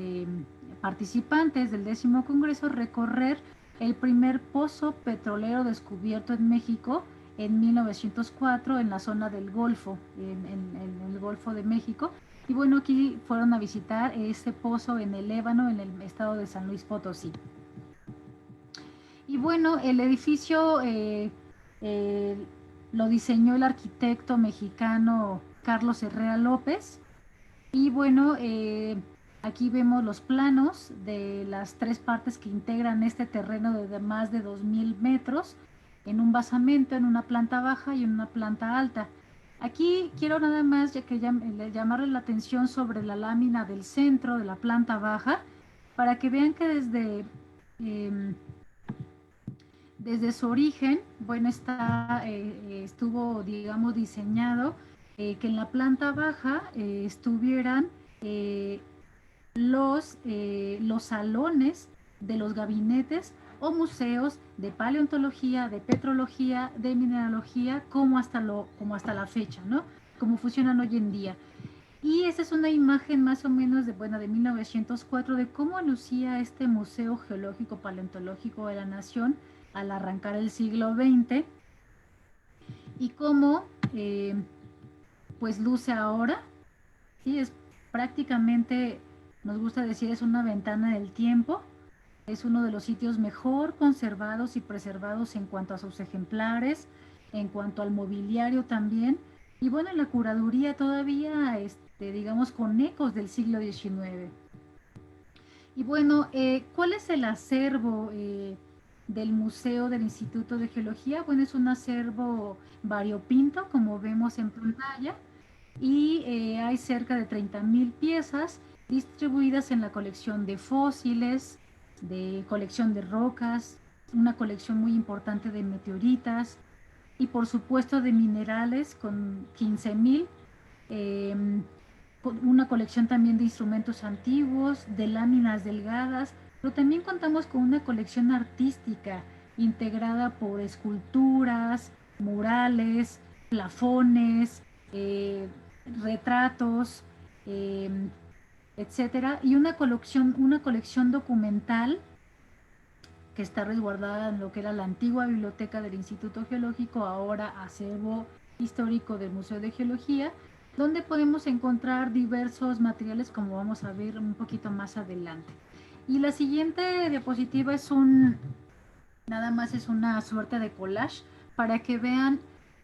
participantes del 10º Congreso recorrer el primer pozo petrolero descubierto en México en 1904 en la zona del Golfo, en el Golfo de México. Y bueno, aquí fueron a visitar este pozo en el Ébano, en el estado de San Luis Potosí. Y bueno, el edificio lo diseñó el arquitecto mexicano Carlos Herrera López. Y bueno, aquí vemos los planos de las 3 partes que integran este terreno de más de 2.000 metros, en un basamento, en una planta baja y en una planta alta. Aquí quiero nada más llamarle la atención sobre la lámina del centro de la planta baja, para que vean que desde su origen, bueno, estuvo, digamos, diseñado que en la planta baja estuvieran los salones de los gabinetes o museos de paleontología, de petrología, de mineralogía, como hasta la fecha, ¿no? Como funcionan hoy en día. Y esa es una imagen más o menos de 1904 de cómo lucía este Museo Geológico Paleontológico de la Nación al arrancar el siglo XX, y cómo pues luce ahora. Sí, es prácticamente, nos gusta decir, es una ventana del tiempo. Es uno de los sitios mejor conservados y preservados en cuanto a sus ejemplares, en cuanto al mobiliario también, y bueno, en la curaduría todavía, digamos, con ecos del siglo XIX. Y bueno, ¿cuál es el acervo del Museo del Instituto de Geología? Bueno, es un acervo variopinto, como vemos en pantalla. y hay cerca de 30.000 piezas distribuidas en la colección de fósiles, de colección de rocas, una colección muy importante de meteoritas y por supuesto de minerales con 15.000, una colección también de instrumentos antiguos, de láminas delgadas, pero también contamos con una colección artística integrada por esculturas, murales, plafones, eh, retratos, eh, etcétera, y una colección documental que está resguardada en lo que era la antigua biblioteca del Instituto Geológico, ahora acervo histórico del Museo de Geología, donde podemos encontrar diversos materiales como vamos a ver un poquito más adelante. Y la siguiente diapositiva nada más es una suerte de collage para que vean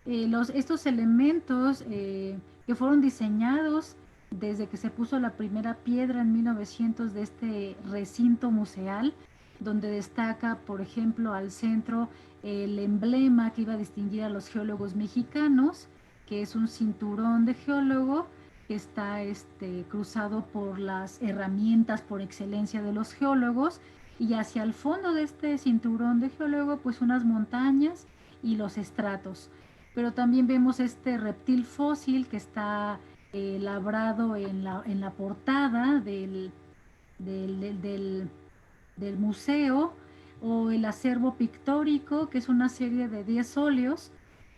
estos elementos que fueron diseñados desde que se puso la primera piedra en 1900 de este recinto museal, donde destaca, por ejemplo, al centro el emblema que iba a distinguir a los geólogos mexicanos, que es un cinturón de geólogo que está cruzado por las herramientas por excelencia de los geólogos, y hacia el fondo de este cinturón de geólogo pues unas montañas y los estratos. Pero también vemos este reptil fósil que está labrado en la portada del, del, del museo, o el acervo pictórico, que es una serie de 10 óleos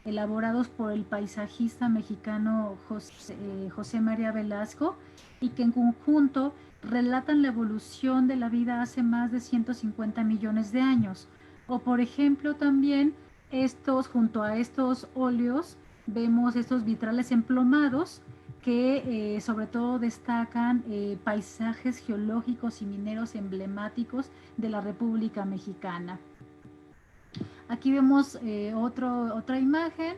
elaborados por el paisajista mexicano José María Velasco, y que en conjunto relatan la evolución de la vida hace más de 150 millones de años. O por ejemplo también junto a estos óleos, vemos estos vitrales emplomados que sobre todo destacan paisajes geológicos y mineros emblemáticos de la República Mexicana. Aquí vemos otra imagen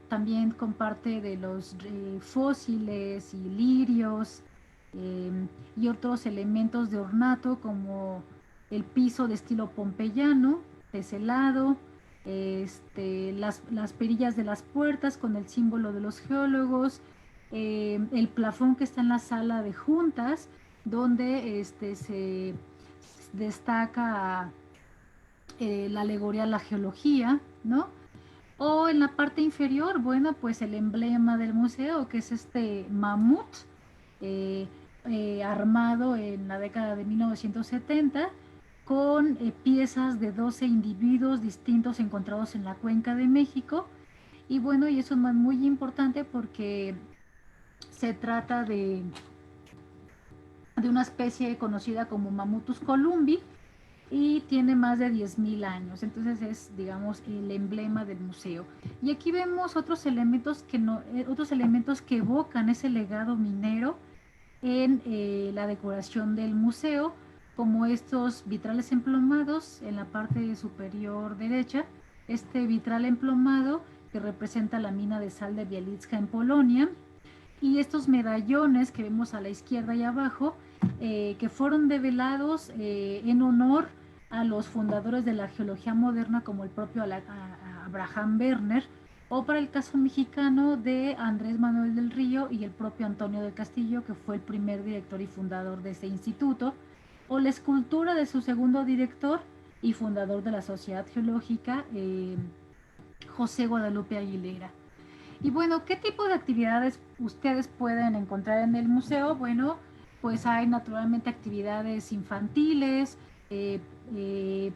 también con parte de los fósiles y lirios y otros elementos de ornato como el piso de estilo pompeyano, teselado, las perillas de las puertas con el símbolo de los geólogos, el plafón que está en la sala de juntas, donde se destaca la alegoría a la geología, ¿no? O en la parte inferior, bueno, pues el emblema del museo, que es este mamut armado en la década de 1970 con piezas de 12 individuos distintos encontrados en la Cuenca de México. Y bueno, y eso es muy importante porque se trata de una especie conocida como Mammutus columbi, y tiene más de 10.000 años, entonces es, digamos, el emblema del museo. Y aquí vemos otros elementos que evocan ese legado minero en la decoración del museo, como estos vitrales emplomados en la parte superior derecha, este vitral emplomado que representa la mina de sal de Bielitska en Polonia, y estos medallones que vemos a la izquierda y abajo, que fueron develados en honor a los fundadores de la geología moderna, como el propio Abraham Werner, o para el caso mexicano de Andrés Manuel del Río y el propio Antonio del Castillo, que fue el primer director y fundador de ese instituto, o la escultura de su segundo director y fundador de la Sociedad Geológica, José Guadalupe Aguilera. Y bueno, ¿qué tipo de actividades ustedes pueden encontrar en el museo? Bueno, pues hay naturalmente actividades infantiles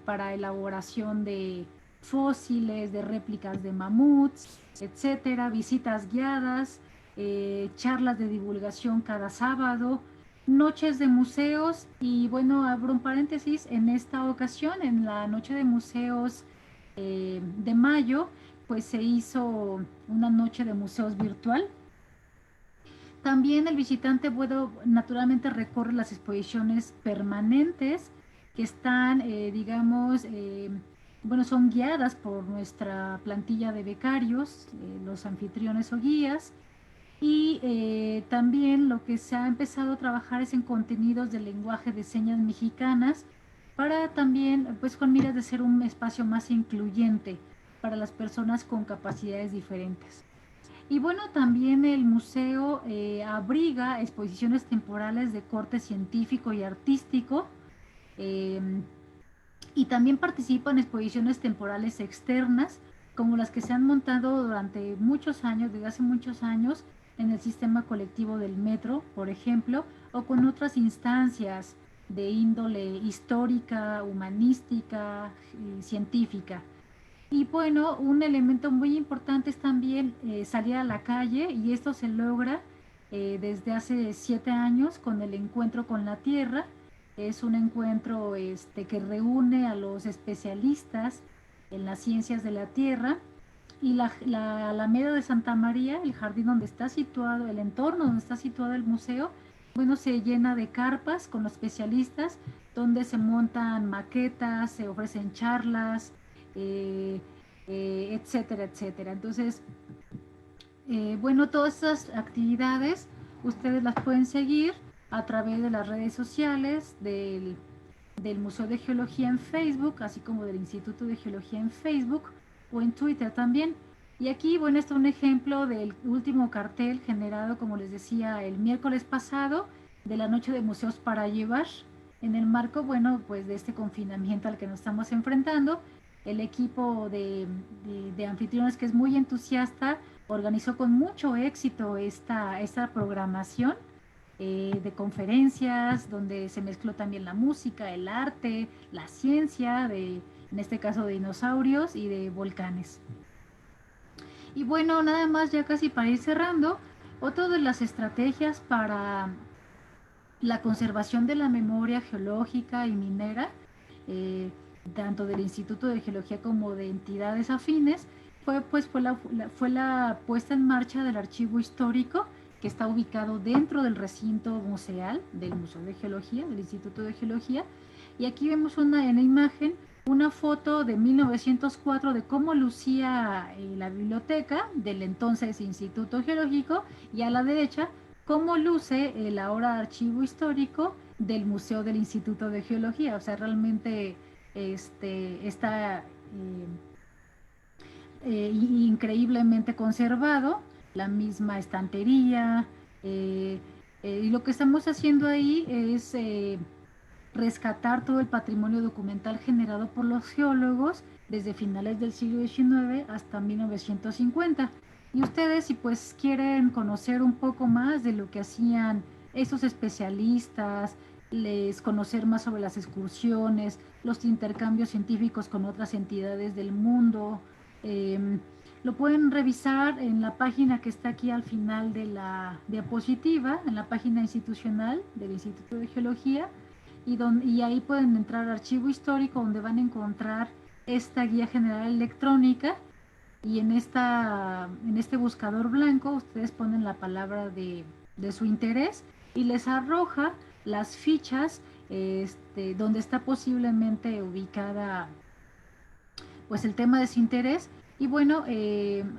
para elaboración de fósiles, de réplicas de mamuts, etcétera, visitas guiadas, charlas de divulgación cada sábado, noches de museos. Y bueno, abro un paréntesis, en esta ocasión, en la noche de museos de mayo, pues se hizo una noche de museos virtual. También el visitante naturalmente recorre las exposiciones permanentes que están, bueno, son guiadas por nuestra plantilla de becarios, los anfitriones o guías. Y también lo que se ha empezado a trabajar es en contenidos de lenguaje de señas mexicanas, para también, pues con miras de ser un espacio más incluyente para las personas con capacidades diferentes. Y bueno, también el museo abriga exposiciones temporales de corte científico y artístico, eh, y también participa en exposiciones temporales externas, como las que se han montado durante muchos años, desde hace muchos años, en el sistema colectivo del metro, por ejemplo, o con otras instancias de índole histórica, humanística, científica. Y bueno, un elemento muy importante es también salir a la calle, y esto se logra desde hace 7 años con el Encuentro con la Tierra. Es un encuentro que reúne a los especialistas en las ciencias de la Tierra, y la Alameda de Santa María, el jardín donde está situado, el entorno donde está situado el museo, bueno, se llena de carpas con los especialistas, donde se montan maquetas, se ofrecen charlas, eh, etcétera, etcétera. Entonces, bueno, todas estas actividades ustedes las pueden seguir a través de las redes sociales del Museo de Geología en Facebook, así como del Instituto de Geología en Facebook o en Twitter también. Y aquí, bueno, está un ejemplo del último cartel generado, como les decía, el miércoles pasado, de la Noche de Museos para Llevar, en el marco, bueno, pues de este confinamiento al que nos estamos enfrentando. El equipo de anfitriones, que es muy entusiasta, organizó con mucho éxito esta programación de conferencias, donde se mezcló también la música, el arte, la ciencia, en este caso de dinosaurios y de volcanes. Y bueno, nada más ya casi para ir cerrando, otra de las estrategias para la conservación de la memoria geológica y minera, eh, tanto del Instituto de Geología como de entidades afines, fue la puesta en marcha del archivo histórico, que está ubicado dentro del recinto museal del Museo de Geología, del Instituto de Geología. Y aquí vemos en la imagen una foto de 1904 de cómo lucía la biblioteca del entonces Instituto Geológico, y a la derecha cómo luce el ahora archivo histórico del Museo del Instituto de Geología. O sea, realmente está increíblemente conservado, la misma estantería, y lo que estamos haciendo ahí es rescatar todo el patrimonio documental generado por los geólogos desde finales del siglo XIX hasta 1950. Y ustedes, si pues quieren conocer un poco más de lo que hacían esos especialistas, les conocer más sobre las excursiones, los intercambios científicos con otras entidades del mundo, eh, lo pueden revisar en la página que está aquí al final de la diapositiva, en la página institucional del Instituto de Geología, y ahí pueden entrar al archivo histórico, donde van a encontrar esta guía general electrónica, y en este buscador blanco ustedes ponen la palabra de su interés, y les arroja las fichas donde está posiblemente ubicada pues el tema de su interés. Y bueno,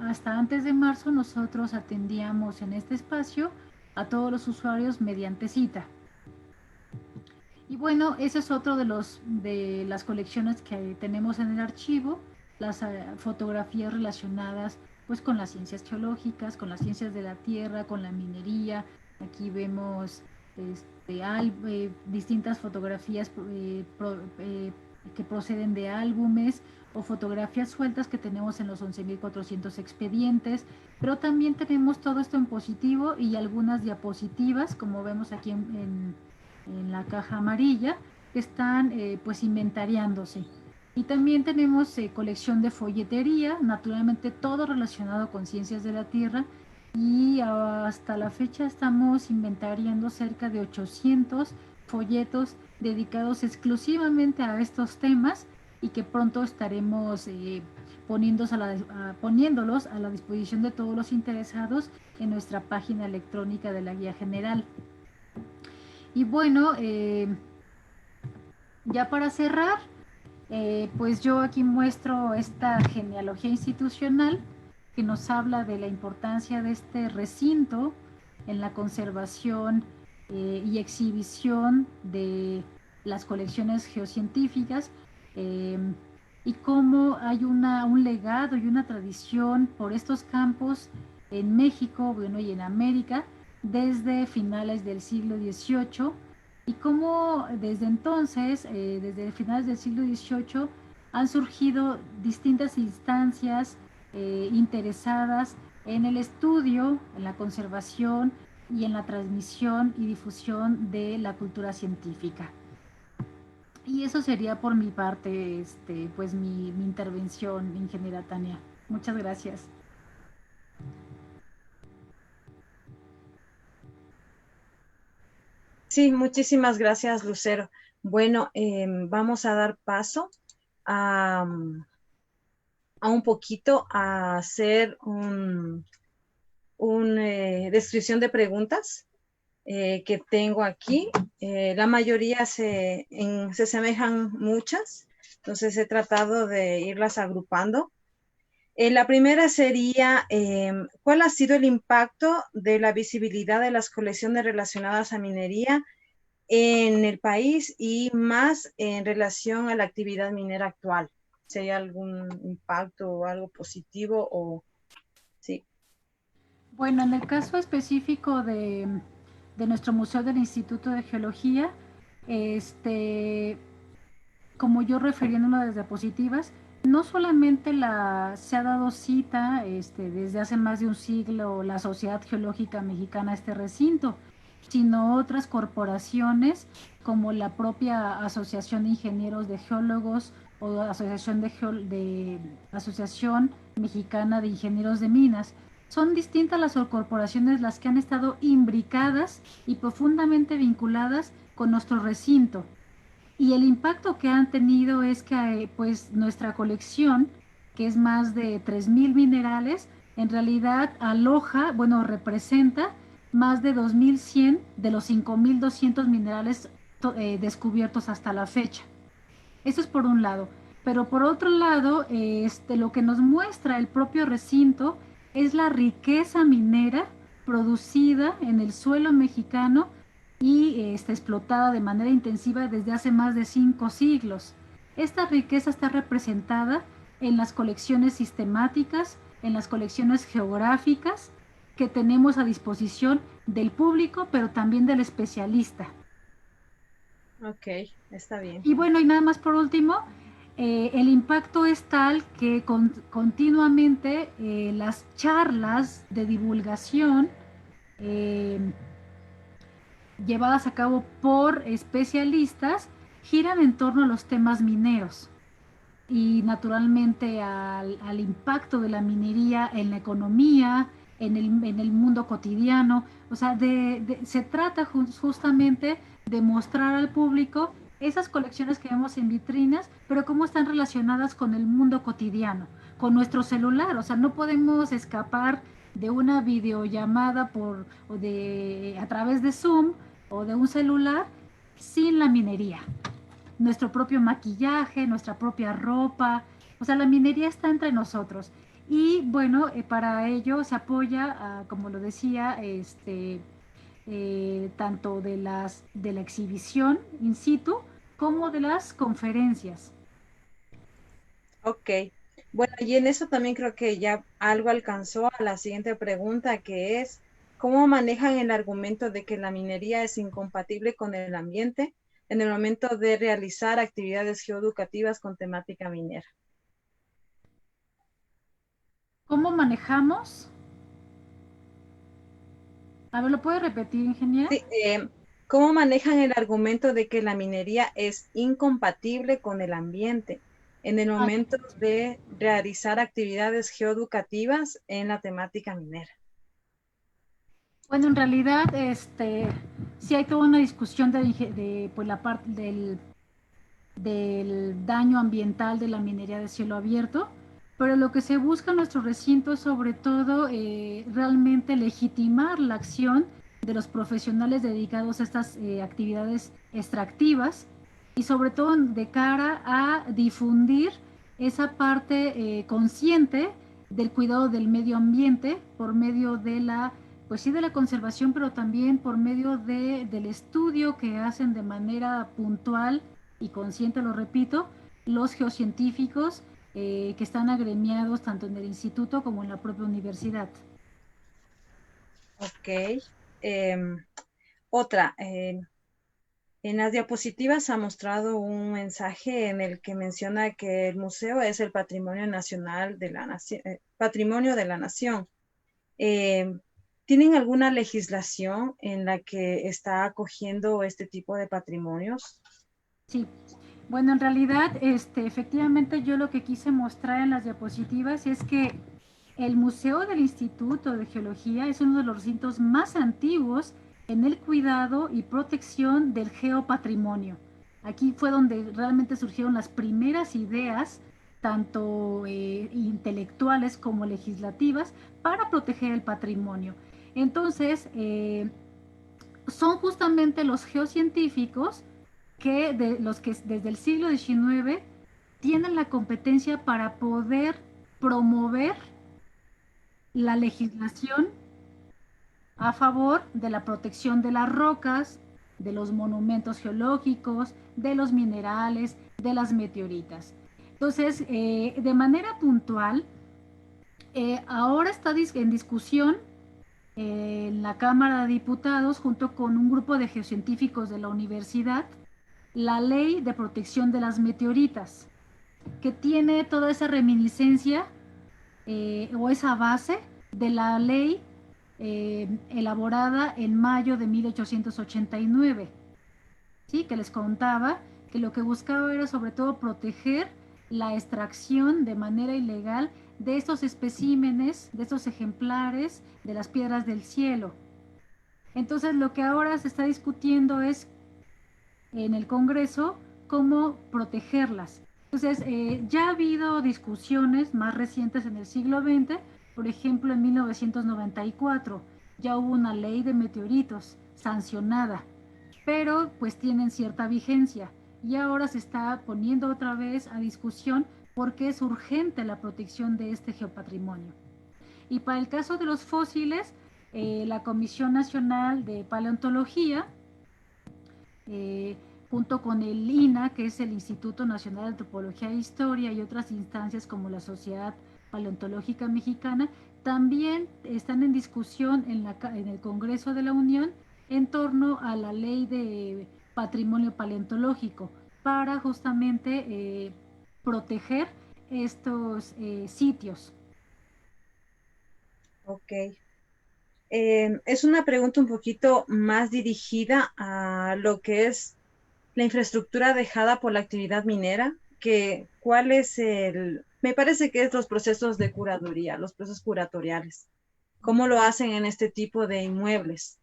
hasta antes de marzo nosotros atendíamos en este espacio a todos los usuarios mediante cita. Y bueno, ese es otro de las colecciones que tenemos en el archivo, las fotografías relacionadas pues con las ciencias geológicas, con las ciencias de la tierra, con la minería. Aquí vemos distintas fotografías que proceden de álbumes, o fotografías sueltas que tenemos en los 11.400 expedientes, pero también tenemos todo esto en positivo y algunas diapositivas, como vemos aquí en la caja amarilla, que están pues inventariándose. Y también tenemos colección de folletería, naturalmente todo relacionado con ciencias de la tierra, y hasta la fecha estamos inventariando cerca de 800 folletos dedicados exclusivamente a estos temas, y que pronto estaremos poniéndolos a la disposición de todos los interesados en nuestra página electrónica de la guía general. Y bueno, ya para cerrar, pues yo aquí muestro esta genealogía institucional que nos habla de la importancia de este recinto en la conservación y exhibición de las colecciones geocientíficas, y cómo hay un legado y una tradición por estos campos en México, bueno, y en América desde finales del siglo XVIII, y cómo desde entonces, desde finales del siglo XVIII, han surgido distintas instancias interesadas en el estudio, en la conservación y en la transmisión y difusión de la cultura científica. Y eso sería por mi parte, pues mi intervención, ingeniera Tania. Muchas gracias. Sí, muchísimas gracias, Lucero. Bueno, vamos a dar paso a, a un poquito a hacer una descripción de preguntas que tengo aquí. La mayoría se asemejan muchas, entonces he tratado de irlas agrupando. La primera sería, ¿cuál ha sido el impacto de la visibilidad de las colecciones relacionadas a minería en el país y más en relación a la actividad minera actual? Si hay algún impacto o algo positivo o sí. Bueno, en el caso específico de nuestro Museo del Instituto de Geología, como yo referí en una de las diapositivas, no solamente se ha dado cita desde hace más de un siglo la Sociedad Geológica Mexicana a este recinto, sino otras corporaciones como la propia Asociación de Ingenieros de Geólogos o Asociación Mexicana de Ingenieros de Minas. Son distintas las corporaciones las que han estado imbricadas y profundamente vinculadas con nuestro recinto. Y el impacto que han tenido es que pues nuestra colección, que es más de 3.000 minerales, en realidad aloja, bueno, representa más de 2.100 de los 5.200 minerales descubiertos hasta la fecha. Eso es por un lado. Pero por otro lado, lo que nos muestra el propio recinto es la riqueza minera producida en el suelo mexicano y está explotada de manera intensiva desde hace más de 5 siglos. Esta riqueza está representada en las colecciones sistemáticas, en las colecciones geográficas que tenemos a disposición del público, pero también del especialista. Ok, está bien. Y bueno, y nada más por último, el impacto es tal que continuamente las charlas de divulgación llevadas a cabo por especialistas giran en torno a los temas mineros y naturalmente al impacto de la minería en la economía, en el mundo cotidiano. O sea, se trata justamente de mostrar al público esas colecciones que vemos en vitrinas, pero cómo están relacionadas con el mundo cotidiano, con nuestro celular. O sea, no podemos escapar de una videollamada a través de Zoom o de un celular sin la minería. Nuestro propio maquillaje, nuestra propia ropa, o sea, la minería está entre nosotros. Y bueno, para ello se apoya, como lo decía, tanto de la exhibición in situ como de las conferencias. Ok. Bueno, y en eso también creo que ya algo alcanzó a la siguiente pregunta, que es, ¿cómo manejan el argumento de que la minería es incompatible con el ambiente en el momento de realizar actividades geoeducativas con temática minera? ¿Cómo manejamos? A ver, ¿lo puede repetir, ingeniera? Sí, ¿cómo manejan el argumento de que la minería es incompatible con el ambiente en el Ah, momento de realizar actividades geoeducativas en la temática minera? bueno, en realidad, sí hay toda una discusión pues, la parte del daño ambiental de la minería de cielo abierto, pero lo que se busca en nuestro recinto es sobre todo realmente legitimar la acción de los profesionales dedicados a estas actividades extractivas y sobre todo de cara a difundir esa parte consciente del cuidado del medio ambiente por medio de pues sí, de la conservación, pero también por medio del estudio que hacen de manera puntual y consciente, lo repito, los geocientíficos que están agremiados tanto en el instituto como en la propia universidad. Ok. Otra. En las diapositivas ha mostrado un mensaje en el que menciona que el museo es el patrimonio nacional de la nación, patrimonio de la nación. Eh, ¿Tienen alguna legislación en la que está acogiendo este tipo de patrimonios? Sí, bueno, en realidad, efectivamente yo lo que quise mostrar en las diapositivas es que el Museo del Instituto de Geología es uno de los recintos más antiguos en el cuidado y protección del geopatrimonio. Aquí fue donde realmente surgieron las primeras ideas, tanto intelectuales como legislativas, para proteger el patrimonio. Entonces, son justamente los geocientíficos que los que desde el siglo XIX tienen la competencia para poder promover la legislación a favor de la protección de las rocas, de los monumentos geológicos, de los minerales, de las meteoritas. Entonces, de manera puntual, ahora está en discusión en la Cámara de Diputados, junto con un grupo de geocientíficos de la universidad, la Ley de Protección de las Meteoritas, que tiene toda esa reminiscencia o esa base de la ley elaborada en mayo de 1889, ¿sí? Que les contaba que lo que buscaba era sobre todo proteger la extracción de manera ilegal de estos especímenes, de estos ejemplares de las piedras del cielo. Entonces lo que ahora se está discutiendo es en el Congreso cómo protegerlas. Entonces, ya ha habido discusiones más recientes en el siglo XX, por ejemplo, en 1994 ya hubo una ley de meteoritos sancionada, pero pues tienen cierta vigencia y ahora se está poniendo otra vez a discusión porque es urgente la protección de este geopatrimonio. Y para el caso de los fósiles, la Comisión Nacional de Paleontología eh, junto con el INA, que es el Instituto Nacional de Antropología e Historia, y otras instancias como la Sociedad Paleontológica Mexicana, también están en discusión en el Congreso de la Unión en torno a la ley de patrimonio paleontológico para justamente proteger estos sitios. Ok. Es una pregunta un poquito más dirigida a lo que es la infraestructura dejada por la actividad minera, que cuál es me parece que es los procesos de curaduría, los procesos curatoriales. ¿Cómo lo hacen en este tipo de inmuebles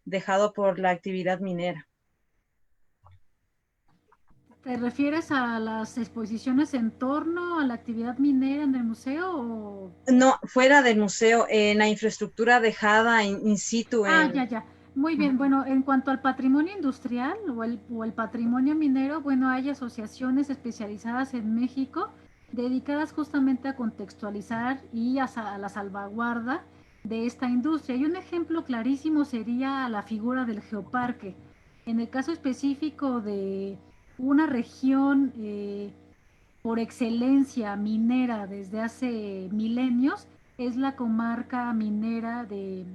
dejado por la actividad minera? ¿Te refieres a las exposiciones en torno a la actividad minera en el museo o...? No, fuera del museo, en la infraestructura dejada in situ Ah, en... ya, ya. Muy bien. Bueno, en cuanto al patrimonio industrial o el patrimonio minero, bueno, hay asociaciones especializadas en México dedicadas justamente a contextualizar y a la salvaguarda de esta industria. Y un ejemplo clarísimo sería la figura del geoparque. En el caso específico de una región por excelencia minera desde hace milenios, es la comarca minera de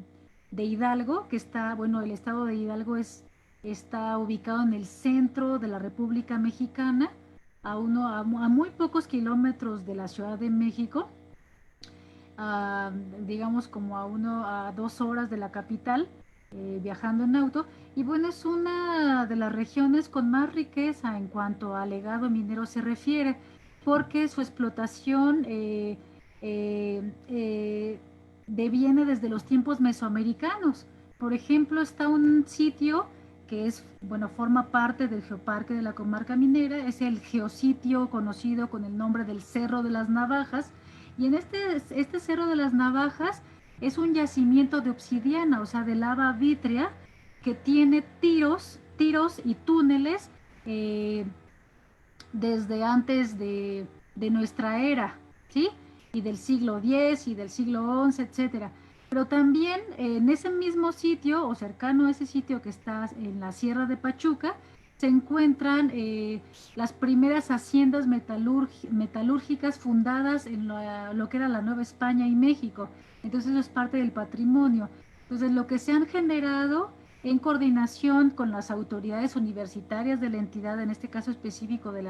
Hidalgo, que está, bueno, el estado de Hidalgo está ubicado en el centro de la República Mexicana, a muy pocos kilómetros de la Ciudad de México, a, digamos como a 2 horas de la capital, viajando en auto. Y bueno, es una de las regiones con más riqueza en cuanto a legado minero se refiere, porque su explotación deviene desde los tiempos mesoamericanos. Por ejemplo, está un sitio que es, bueno, forma parte del geoparque de la comarca minera, es el geositio conocido con el nombre del Cerro de las Navajas, y en este Cerro de las Navajas es un yacimiento de obsidiana, o sea, de lava vítrea, que tiene tiros y túneles eh, desde antes de nuestra era, ¿sí? Y del siglo X y del siglo XI, etcétera. Pero también en ese mismo sitio, o cercano a ese sitio que está en la Sierra de Pachuca, se encuentran las primeras haciendas metalúrgicas fundadas en lo que era la Nueva España y México. Entonces eso es parte del patrimonio. Entonces, lo que se han generado en coordinación con las autoridades universitarias de la entidad, en este caso específico del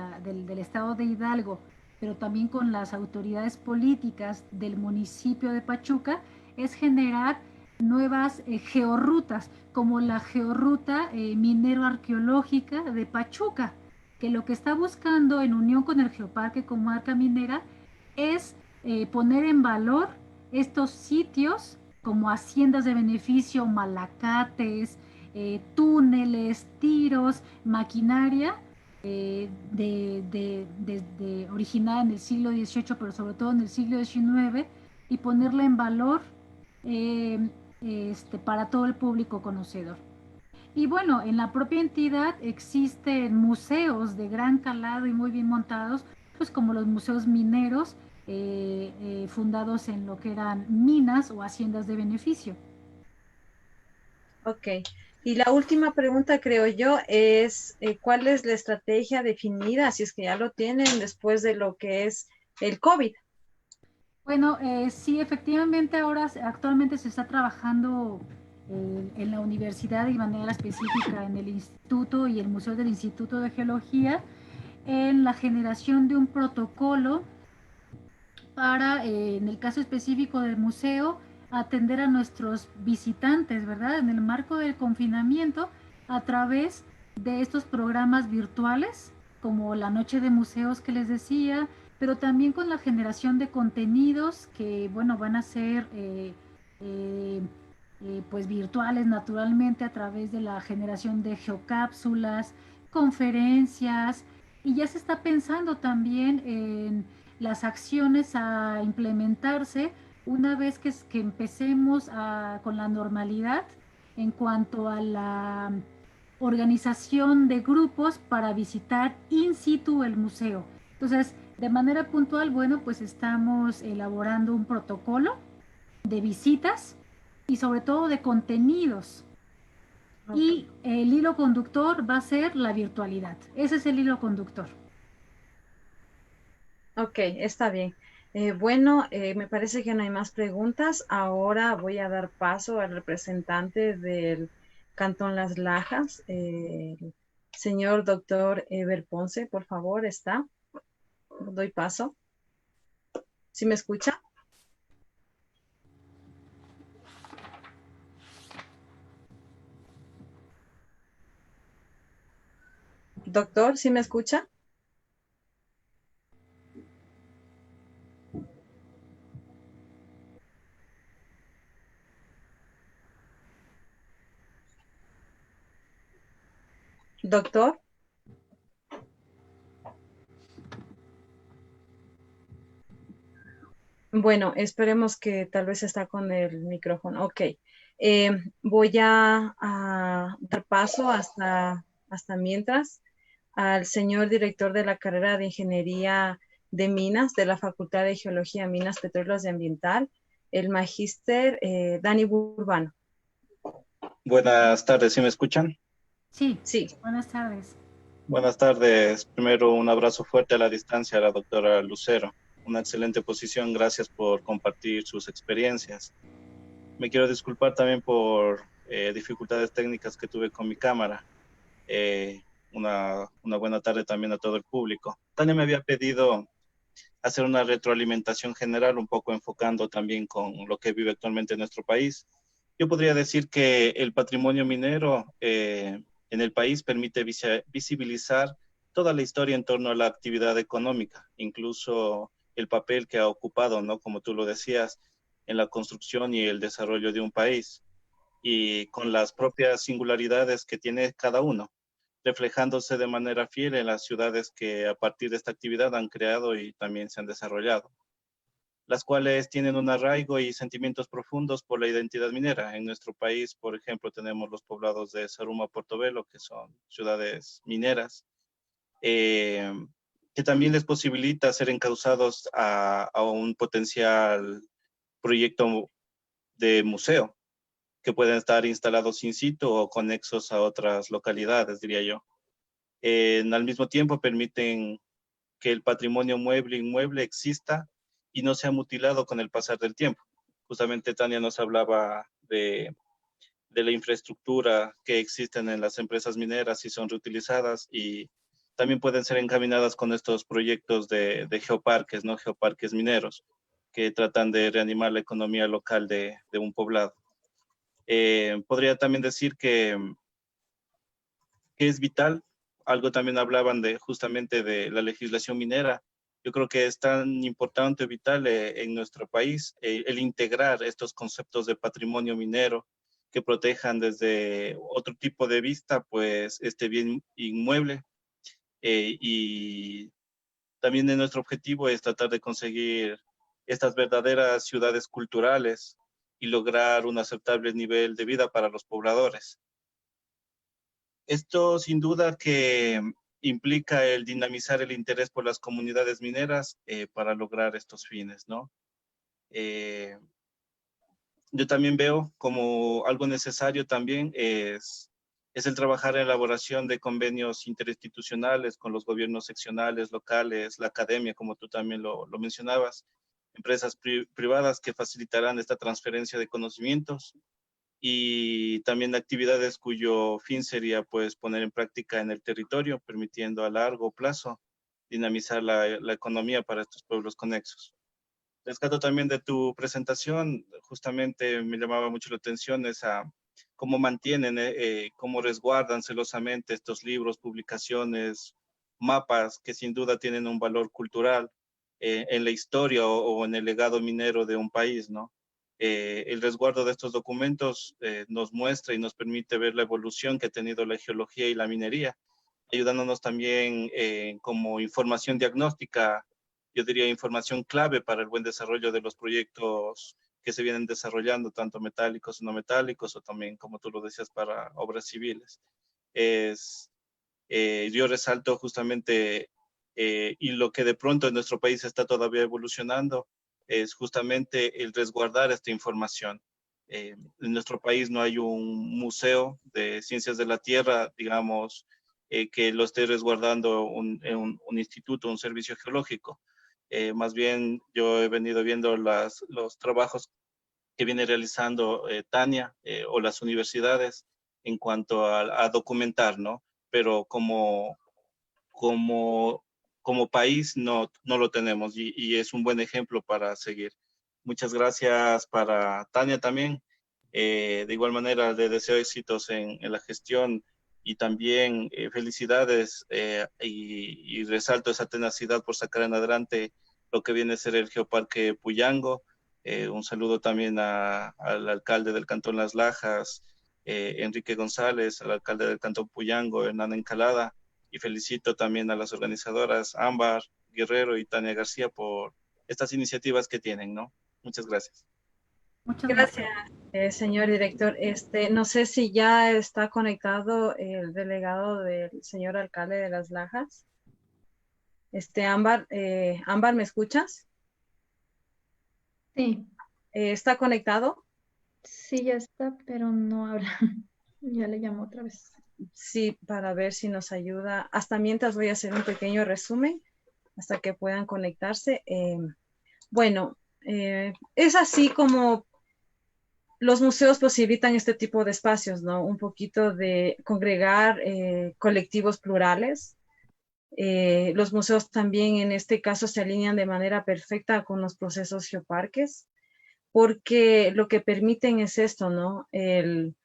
estado de Hidalgo, pero también con las autoridades políticas del municipio de Pachuca, es generar nuevas georrutas, como la georruta minero-arqueológica de Pachuca, que lo que está buscando en unión con el Geoparque Comarca Minera es poner en valor estos sitios como haciendas de beneficio, malacates, túneles, tiros, maquinaria originada en el siglo XVIII, pero sobre todo en el siglo XIX, y ponerla en valor para todo el público conocedor. Y bueno, en la propia entidad existen museos de gran calado y muy bien montados, pues como los museos mineros, fundados en lo que eran minas o haciendas de beneficio. Ok. Y la última pregunta, creo yo, es ¿cuál es la estrategia definida, si es que ya lo tienen, después de lo que es el COVID? Bueno, sí, efectivamente actualmente se está trabajando en la universidad y de manera específica en el instituto y el Museo del Instituto de Geología en la generación de un protocolo para, en el caso específico del museo, atender a nuestros visitantes, ¿verdad? En el marco del confinamiento, a través de estos programas virtuales, como la noche de museos que les decía, pero también con la generación de contenidos que, bueno, van a ser eh, pues virtuales naturalmente a través de la generación de geocápsulas, conferencias, y ya se está pensando también en las acciones a implementarse una vez que empecemos con la normalidad en cuanto a la organización de grupos para visitar in situ el museo. Entonces, de manera puntual, bueno, pues estamos elaborando un protocolo de visitas y sobre todo de contenidos. Ok. Y el hilo conductor va a ser la virtualidad. Ese es el hilo conductor. Ok, está bien. Bueno, me parece que no hay más preguntas. Ahora voy a dar paso al representante del Cantón Las Lajas, el señor doctor Eber Ponce, por favor, está. Doy paso. ¿Sí me escucha? Doctor, ¿sí me escucha? Doctor. Bueno, esperemos que tal vez está con el micrófono. Ok. Voy a dar paso hasta mientras al señor director de la carrera de Ingeniería de Minas de la Facultad de Geología, Minas, Petróleos y Ambiental, el magíster Dani Burbano. Buenas tardes, ¿sí me escuchan? Sí, Sí, buenas tardes. Buenas tardes. Primero, un abrazo fuerte a la distancia a la doctora Lucero. Una excelente posición. Gracias por compartir sus experiencias. Me quiero disculpar también por dificultades técnicas que tuve con mi cámara. Eh, una buena tarde también a todo el público. Tania me había pedido hacer una retroalimentación general, un poco enfocando también con lo que vive actualmente en nuestro país. Yo podría decir que el patrimonio minero en el país permite visibilizar toda la historia en torno a la actividad económica, incluso el papel que ha ocupado, ¿no? Como tú lo decías, en la construcción y el desarrollo de un país, y con las propias singularidades que tiene cada uno, reflejándose de manera fiel en las ciudades que a partir de esta actividad han creado y también se han desarrollado, las cuales tienen un arraigo y sentimientos profundos por la identidad minera. En nuestro país, por ejemplo, tenemos los poblados de Zaruma, Portobelo, que son ciudades mineras, eh, que también les posibilita ser encauzados a un potencial proyecto de museo, que pueden estar instalados in situ o conexos a otras localidades, diría yo. Al mismo tiempo permiten que el patrimonio mueble e inmueble exista y no sea mutilado con el pasar del tiempo. Justamente Tania nos hablaba de de la infraestructura que existen en las empresas mineras y son reutilizadas, y también pueden ser encaminadas con estos proyectos de geoparques, ¿no? Geoparques mineros, que tratan de reanimar la economía local de un poblado. Podría también decir que es vital, algo también hablaban de justamente de la legislación minera. Yo creo que es tan importante, vital en nuestro país el integrar estos conceptos de patrimonio minero que protejan desde otro tipo de vista, pues, este bien inmueble. Y también nuestro objetivo es tratar de conseguir estas verdaderas ciudades culturales y lograr un aceptable nivel de vida para los pobladores. Esto sin duda que implica el dinamizar el interés por las comunidades mineras para lograr estos fines, ¿no? Yo también veo como algo necesario también es el trabajar en la elaboración de convenios interinstitucionales con los gobiernos seccionales, locales, la academia, como tú también lo mencionabas, empresas privadas que facilitarán esta transferencia de conocimientos, y también actividades cuyo fin sería, pues, poner en práctica en el territorio, permitiendo a largo plazo dinamizar la economía para estos pueblos conexos. Rescato también de tu presentación, justamente me llamaba mucho la atención esa cómo mantienen, cómo resguardan celosamente estos libros, publicaciones, mapas que sin duda tienen un valor cultural en la historia o en el legado minero de un país, ¿no? El resguardo de estos documentos nos muestra y nos permite ver la evolución que ha tenido la geología y la minería, ayudándonos también como información diagnóstica, yo diría información clave para el buen desarrollo de los proyectos que se vienen desarrollando, tanto metálicos y no metálicos, o también, como tú lo decías, para obras civiles. Yo resalto justamente, y lo que de pronto en nuestro país está todavía evolucionando, es justamente el resguardar esta información. En nuestro país no hay un museo de ciencias de la tierra, digamos, que lo esté resguardando un instituto, un servicio geológico. Más bien, yo he venido viendo los trabajos que viene realizando Tania o las universidades en cuanto a documentar, ¿no? Pero como país no lo tenemos, y es un buen ejemplo para seguir. Muchas gracias para Tania también. De igual manera, le deseo éxitos en la gestión, y también felicidades y resalto esa tenacidad por sacar en adelante lo que viene a ser el Geoparque Puyango. Un saludo también al alcalde del Cantón Las Lajas, Enrique González, al alcalde del Cantón Puyango, Hernán Encalada, y felicito también a las organizadoras Ámbar Guerrero y Tania García por estas iniciativas que tienen, ¿no? Muchas gracias. Muchas Gracias, gracias. señor director. No sé si ya está conectado el delegado del señor alcalde de Las Lajas. Ámbar, Ámbar, ¿me escuchas? Sí, ¿Está conectado? sí, ya está, pero no habla. Ya le llamo otra vez. Sí, para ver si nos ayuda. Hasta mientras voy a hacer un pequeño resumen hasta que puedan conectarse. Bueno, es así como los museos posibilitan este tipo de espacios, ¿no? Un poquito de congregar colectivos plurales. Los museos también en este caso se alinean de manera perfecta con los procesos geoparques, porque lo que permiten es esto, ¿no? El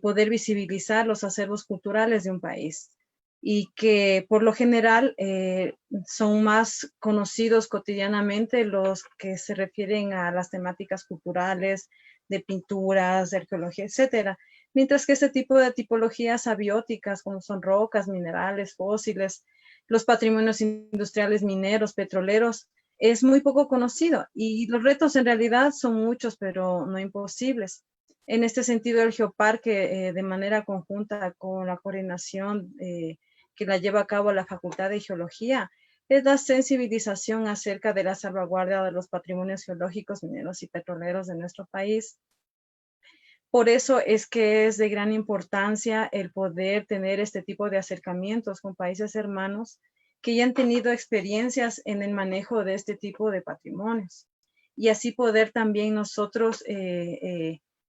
poder visibilizar los acervos culturales de un país, y que por lo general son más conocidos cotidianamente los que se refieren a las temáticas culturales, de pinturas, de arqueología, etcétera. Mientras que este tipo de tipologías abióticas, como son rocas, minerales, fósiles, los patrimonios industriales mineros, petroleros, es muy poco conocido, y los retos en realidad son muchos, pero no imposibles. En este sentido, el Geoparque, de manera conjunta con la coordinación que la lleva a cabo la Facultad de Geología, es la sensibilización acerca de la salvaguardia de los patrimonios geológicos, mineros y petroleros de nuestro país. Por eso es que es de gran importancia el poder tener este tipo de acercamientos con países hermanos que ya han tenido experiencias en el manejo de este tipo de patrimonios, y así poder también nosotros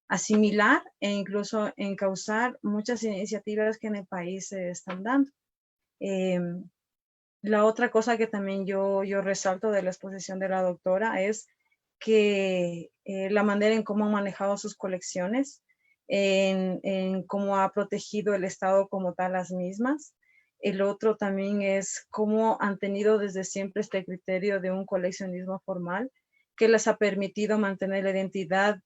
asimilar e incluso encauzar muchas iniciativas que en el país se están dando. La otra cosa que también yo resalto de la exposición de la doctora es que la manera en cómo ha manejado sus colecciones, en cómo ha protegido el Estado como tal las mismas. El otro también es cómo han tenido desde siempre este criterio de un coleccionismo formal que les ha permitido mantener la identidad,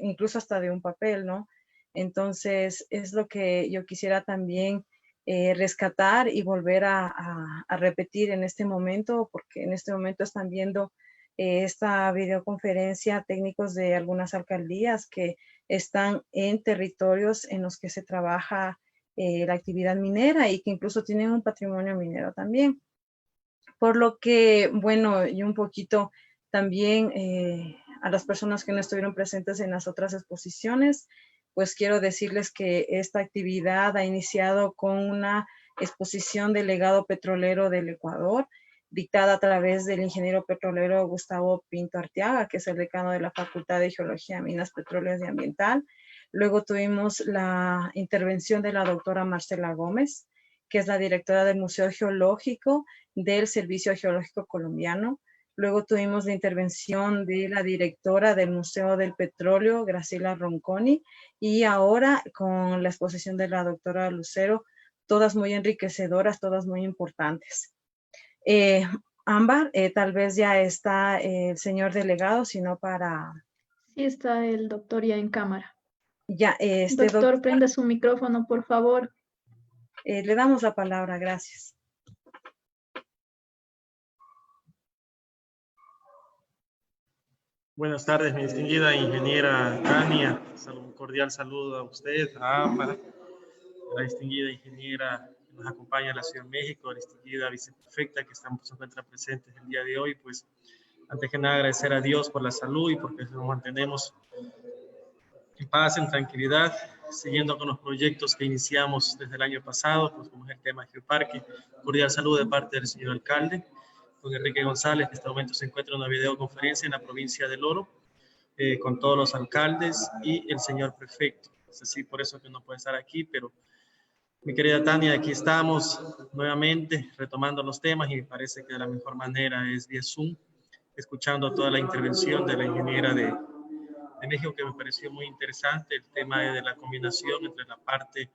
incluso hasta de un papel, ¿no? Entonces, es lo que yo quisiera también rescatar y volver a repetir en este momento, porque en este momento están viendo esta videoconferencia técnicos de algunas alcaldías que están en territorios en los que se trabaja la actividad minera y que incluso tienen un patrimonio minero también. Por lo que, bueno, y un poquito también a las personas que no estuvieron presentes en las otras exposiciones, pues quiero decirles que esta actividad ha iniciado con una exposición del legado petrolero del Ecuador, dictada a través del ingeniero petrolero Gustavo Pinto Arteaga, que es el decano de la Facultad de Geología, Minas, Petróleos y Ambiental. Luego tuvimos la intervención de la doctora Marcela Gómez, que es la directora del Museo Geológico del Servicio Geológico Colombiano. Luego tuvimos la intervención de la directora del Museo del Petróleo, Graciela Ronconi, y ahora con la exposición de la doctora Lucero, todas muy enriquecedoras, todas muy importantes. Ámbar, tal vez ya está el señor delegado, sino para... Sí, está el doctor ya en cámara. Ya, Doctor, prenda su micrófono, por favor. Le damos la palabra, gracias. Buenas tardes, mi distinguida ingeniera Tania. Un cordial saludo a usted, a Ámbar, a la distinguida ingeniera que nos acompaña de la Ciudad de México, a la distinguida viceprefecta que se encuentra presentes el día de hoy. Pues, antes que nada, agradecer a Dios por la salud y porque nos mantenemos en paz, en tranquilidad, siguiendo con los proyectos que iniciamos desde el año pasado, pues como es el tema Geoparque. Cordial saludo de parte del señor alcalde, don Enrique González, que en este momento se encuentra en una videoconferencia en la provincia del Oro, con todos los alcaldes y el señor prefecto. Es así, por eso que no puede estar aquí, pero mi querida Tania, aquí estamos nuevamente retomando los temas y me parece que de la mejor manera es vía Zoom, escuchando toda la intervención de la ingeniera de México, que me pareció muy interesante, el tema de la combinación entre la parte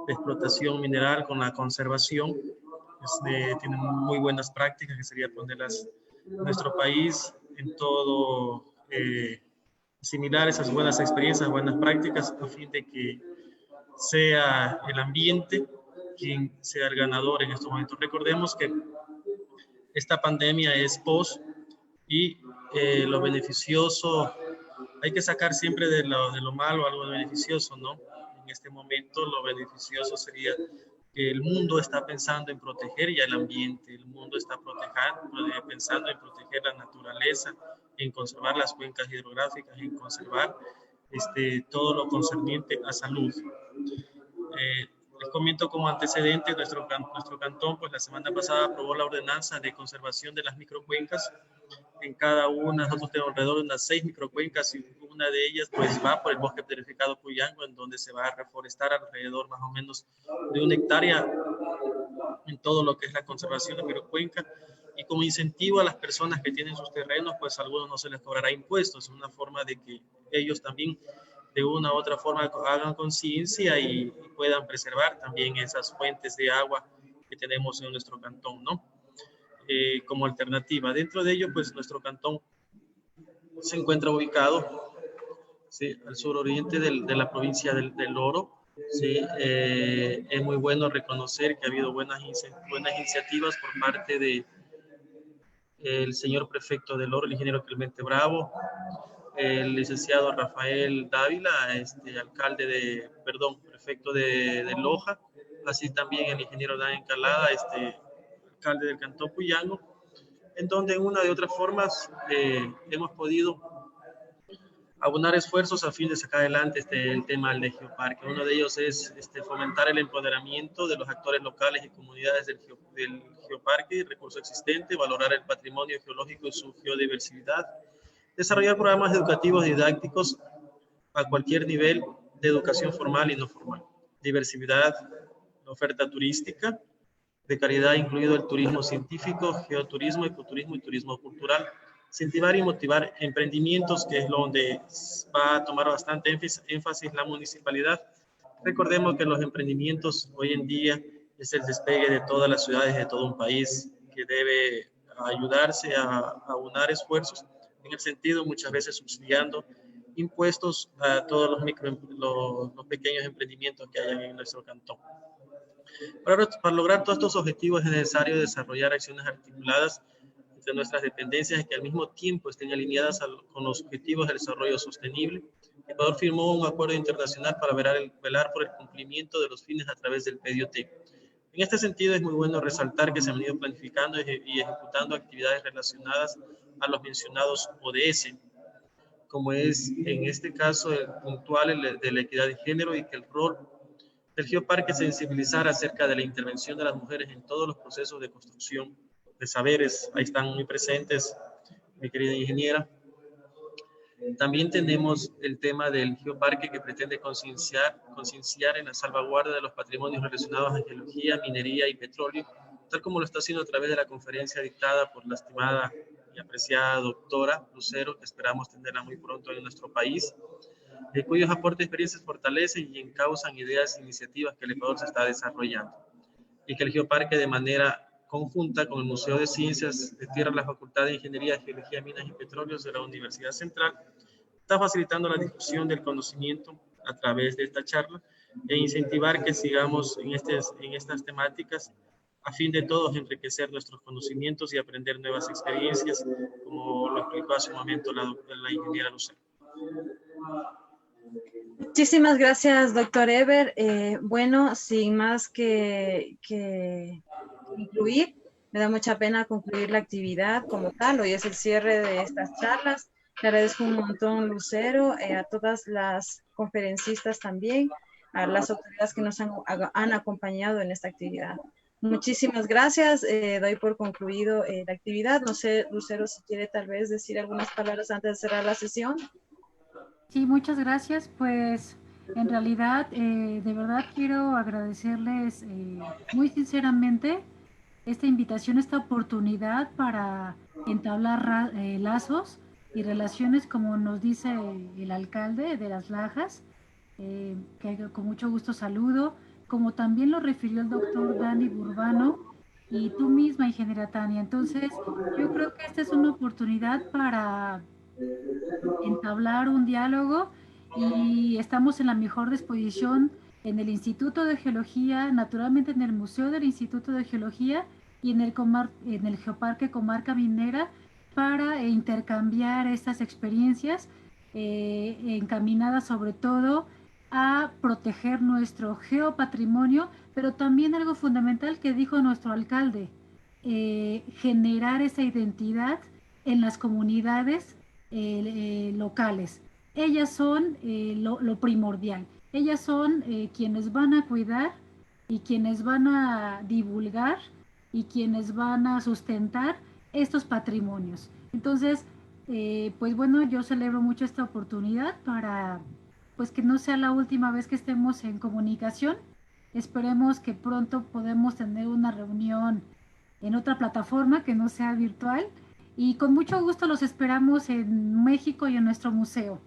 de explotación mineral con la conservación. Tiene muy buenas prácticas que sería ponerlas en nuestro país en todo, similar esas buenas experiencias, buenas prácticas, a fin de que sea el ambiente quien sea el ganador en estos momentos. Recordemos que esta pandemia es post y lo beneficioso, hay que sacar siempre de lo malo algo beneficioso, ¿no? En este momento lo beneficioso sería que el mundo está pensando en proteger ya el ambiente, el mundo está pensando en proteger la naturaleza, en conservar las cuencas hidrográficas, en conservar todo lo concerniente a salud. Les comento como antecedente, nuestro cantón, pues la semana pasada aprobó la ordenanza de conservación de las microcuencas. En cada una, nosotros tenemos alrededor de unas 6 microcuencas y una de ellas pues va por el bosque petrificado Puyango, en donde se va a reforestar alrededor más o menos de 1 hectárea en todo lo que es la conservación de microcuenca. Y como incentivo a las personas que tienen sus terrenos, pues a algunos no se les cobrará impuestos, es una forma de que ellos también de una u otra forma hagan conciencia y puedan preservar también esas fuentes de agua que tenemos en nuestro cantón, ¿no? Como alternativa. Dentro de ello, pues nuestro cantón se encuentra ubicado, ¿sí?, al suroriente de la provincia del Oro. ¿Sí? Es muy bueno reconocer que ha habido buenas iniciativas por parte de el señor prefecto del Oro, el ingeniero Clemente Bravo, el licenciado Rafael Dávila, prefecto de Loja, así también el ingeniero Daniel Calada, alcalde del Cantón Puyango, en donde en una de otras formas hemos podido abonar esfuerzos a fin de sacar adelante el tema del Geoparque. Uno de ellos es fomentar el empoderamiento de los actores locales y comunidades del Geoparque, recurso existente, valorar el patrimonio geológico y su geodiversidad, desarrollar programas educativos didácticos a cualquier nivel de educación formal y no formal. Diversidad, oferta turística de calidad, incluido el turismo científico, geoturismo, ecoturismo y turismo cultural. Incentivar y motivar emprendimientos, que es donde va a tomar bastante énfasis la municipalidad. Recordemos que los emprendimientos hoy en día es el despegue de todas las ciudades de todo un país, que debe ayudarse a aunar esfuerzos en el sentido muchas veces subsidiando impuestos a todos los pequeños emprendimientos que hay en nuestro cantón. Para lograr todos estos objetivos es necesario desarrollar acciones articuladas entre nuestras dependencias que al mismo tiempo estén alineadas con los objetivos del desarrollo sostenible. Ecuador firmó un acuerdo internacional para velar por el cumplimiento de los fines a través del PDOT. En este sentido, es muy bueno resaltar que se han venido planificando y ejecutando actividades relacionadas a los mencionados ODS, como es en este caso el puntual el de la equidad de género, y que el rol del Geoparque es sensibilizar acerca de la intervención de las mujeres en todos los procesos de construcción de saberes. Ahí están muy presentes, mi querida ingeniera. También tenemos el tema del Geoparque, que pretende concienciar en la salvaguarda de los patrimonios relacionados a geología, minería y petróleo, tal como lo está haciendo a través de la conferencia dictada por la estimada y apreciada doctora Lucero, que esperamos tenerla muy pronto en nuestro país, cuyos aportes y experiencias fortalecen y encausan ideas e iniciativas que el Ecuador se está desarrollando, y que el Geoparque, de manera conjunta con el Museo de Ciencias de Tierra, la Facultad de Ingeniería, Geología, Minas y Petróleos de la Universidad Central, está facilitando la difusión del conocimiento a través de esta charla e incentivar que sigamos en estas temáticas, a fin de todos enriquecer nuestros conocimientos y aprender nuevas experiencias, como lo explicó hace un momento la ingeniera Lucero. Muchísimas gracias, doctor Eber. Bueno, sin más que incluir, me da mucha pena concluir la actividad como tal. Hoy es el cierre de estas charlas. Le agradezco un montón, Lucero, a todas las conferencistas también, a las autoridades que nos han acompañado en esta actividad. Muchísimas gracias. Doy por concluido la actividad. No sé, Lucero, si quiere tal vez decir algunas palabras antes de cerrar la sesión. Sí, muchas gracias. Pues en realidad, de verdad quiero agradecerles muy sinceramente esta invitación, esta oportunidad para entablar lazos y relaciones, como nos dice el alcalde de Las Lajas, que con mucho gusto saludo, como también lo refirió el doctor Dani Burbano y tú misma, ingeniera Tania. Entonces, yo creo que esta es una oportunidad para entablar un diálogo y estamos en la mejor disposición en el Instituto de Geología, naturalmente en el Museo del Instituto de Geología y en el Geoparque Comarca Minera, para intercambiar estas experiencias encaminadas sobre todo a proteger nuestro geopatrimonio, pero también algo fundamental que dijo nuestro alcalde, generar esa identidad en las comunidades locales. Ellas son lo primordial. Ellas son quienes van a cuidar y quienes van a divulgar y quienes van a sustentar estos patrimonios. Entonces, pues bueno, yo celebro mucho esta oportunidad para pues que no sea la última vez que estemos en comunicación. Esperemos que pronto podamos tener una reunión en otra plataforma que no sea virtual, y con mucho gusto los esperamos en México y en nuestro museo.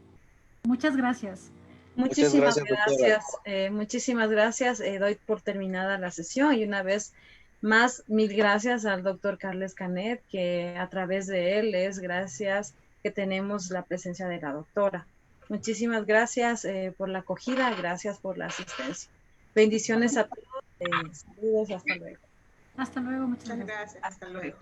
Muchas gracias. Muchísimas gracias. Muchísimas gracias. Doy por terminada la sesión, y una vez más, mil gracias al doctor Carles Canet, que a través de él es gracias que tenemos la presencia de la doctora. Muchísimas gracias por la acogida, gracias por la asistencia. Bendiciones a todos, saludos, hasta luego. Hasta luego, muchas gracias. Hasta luego.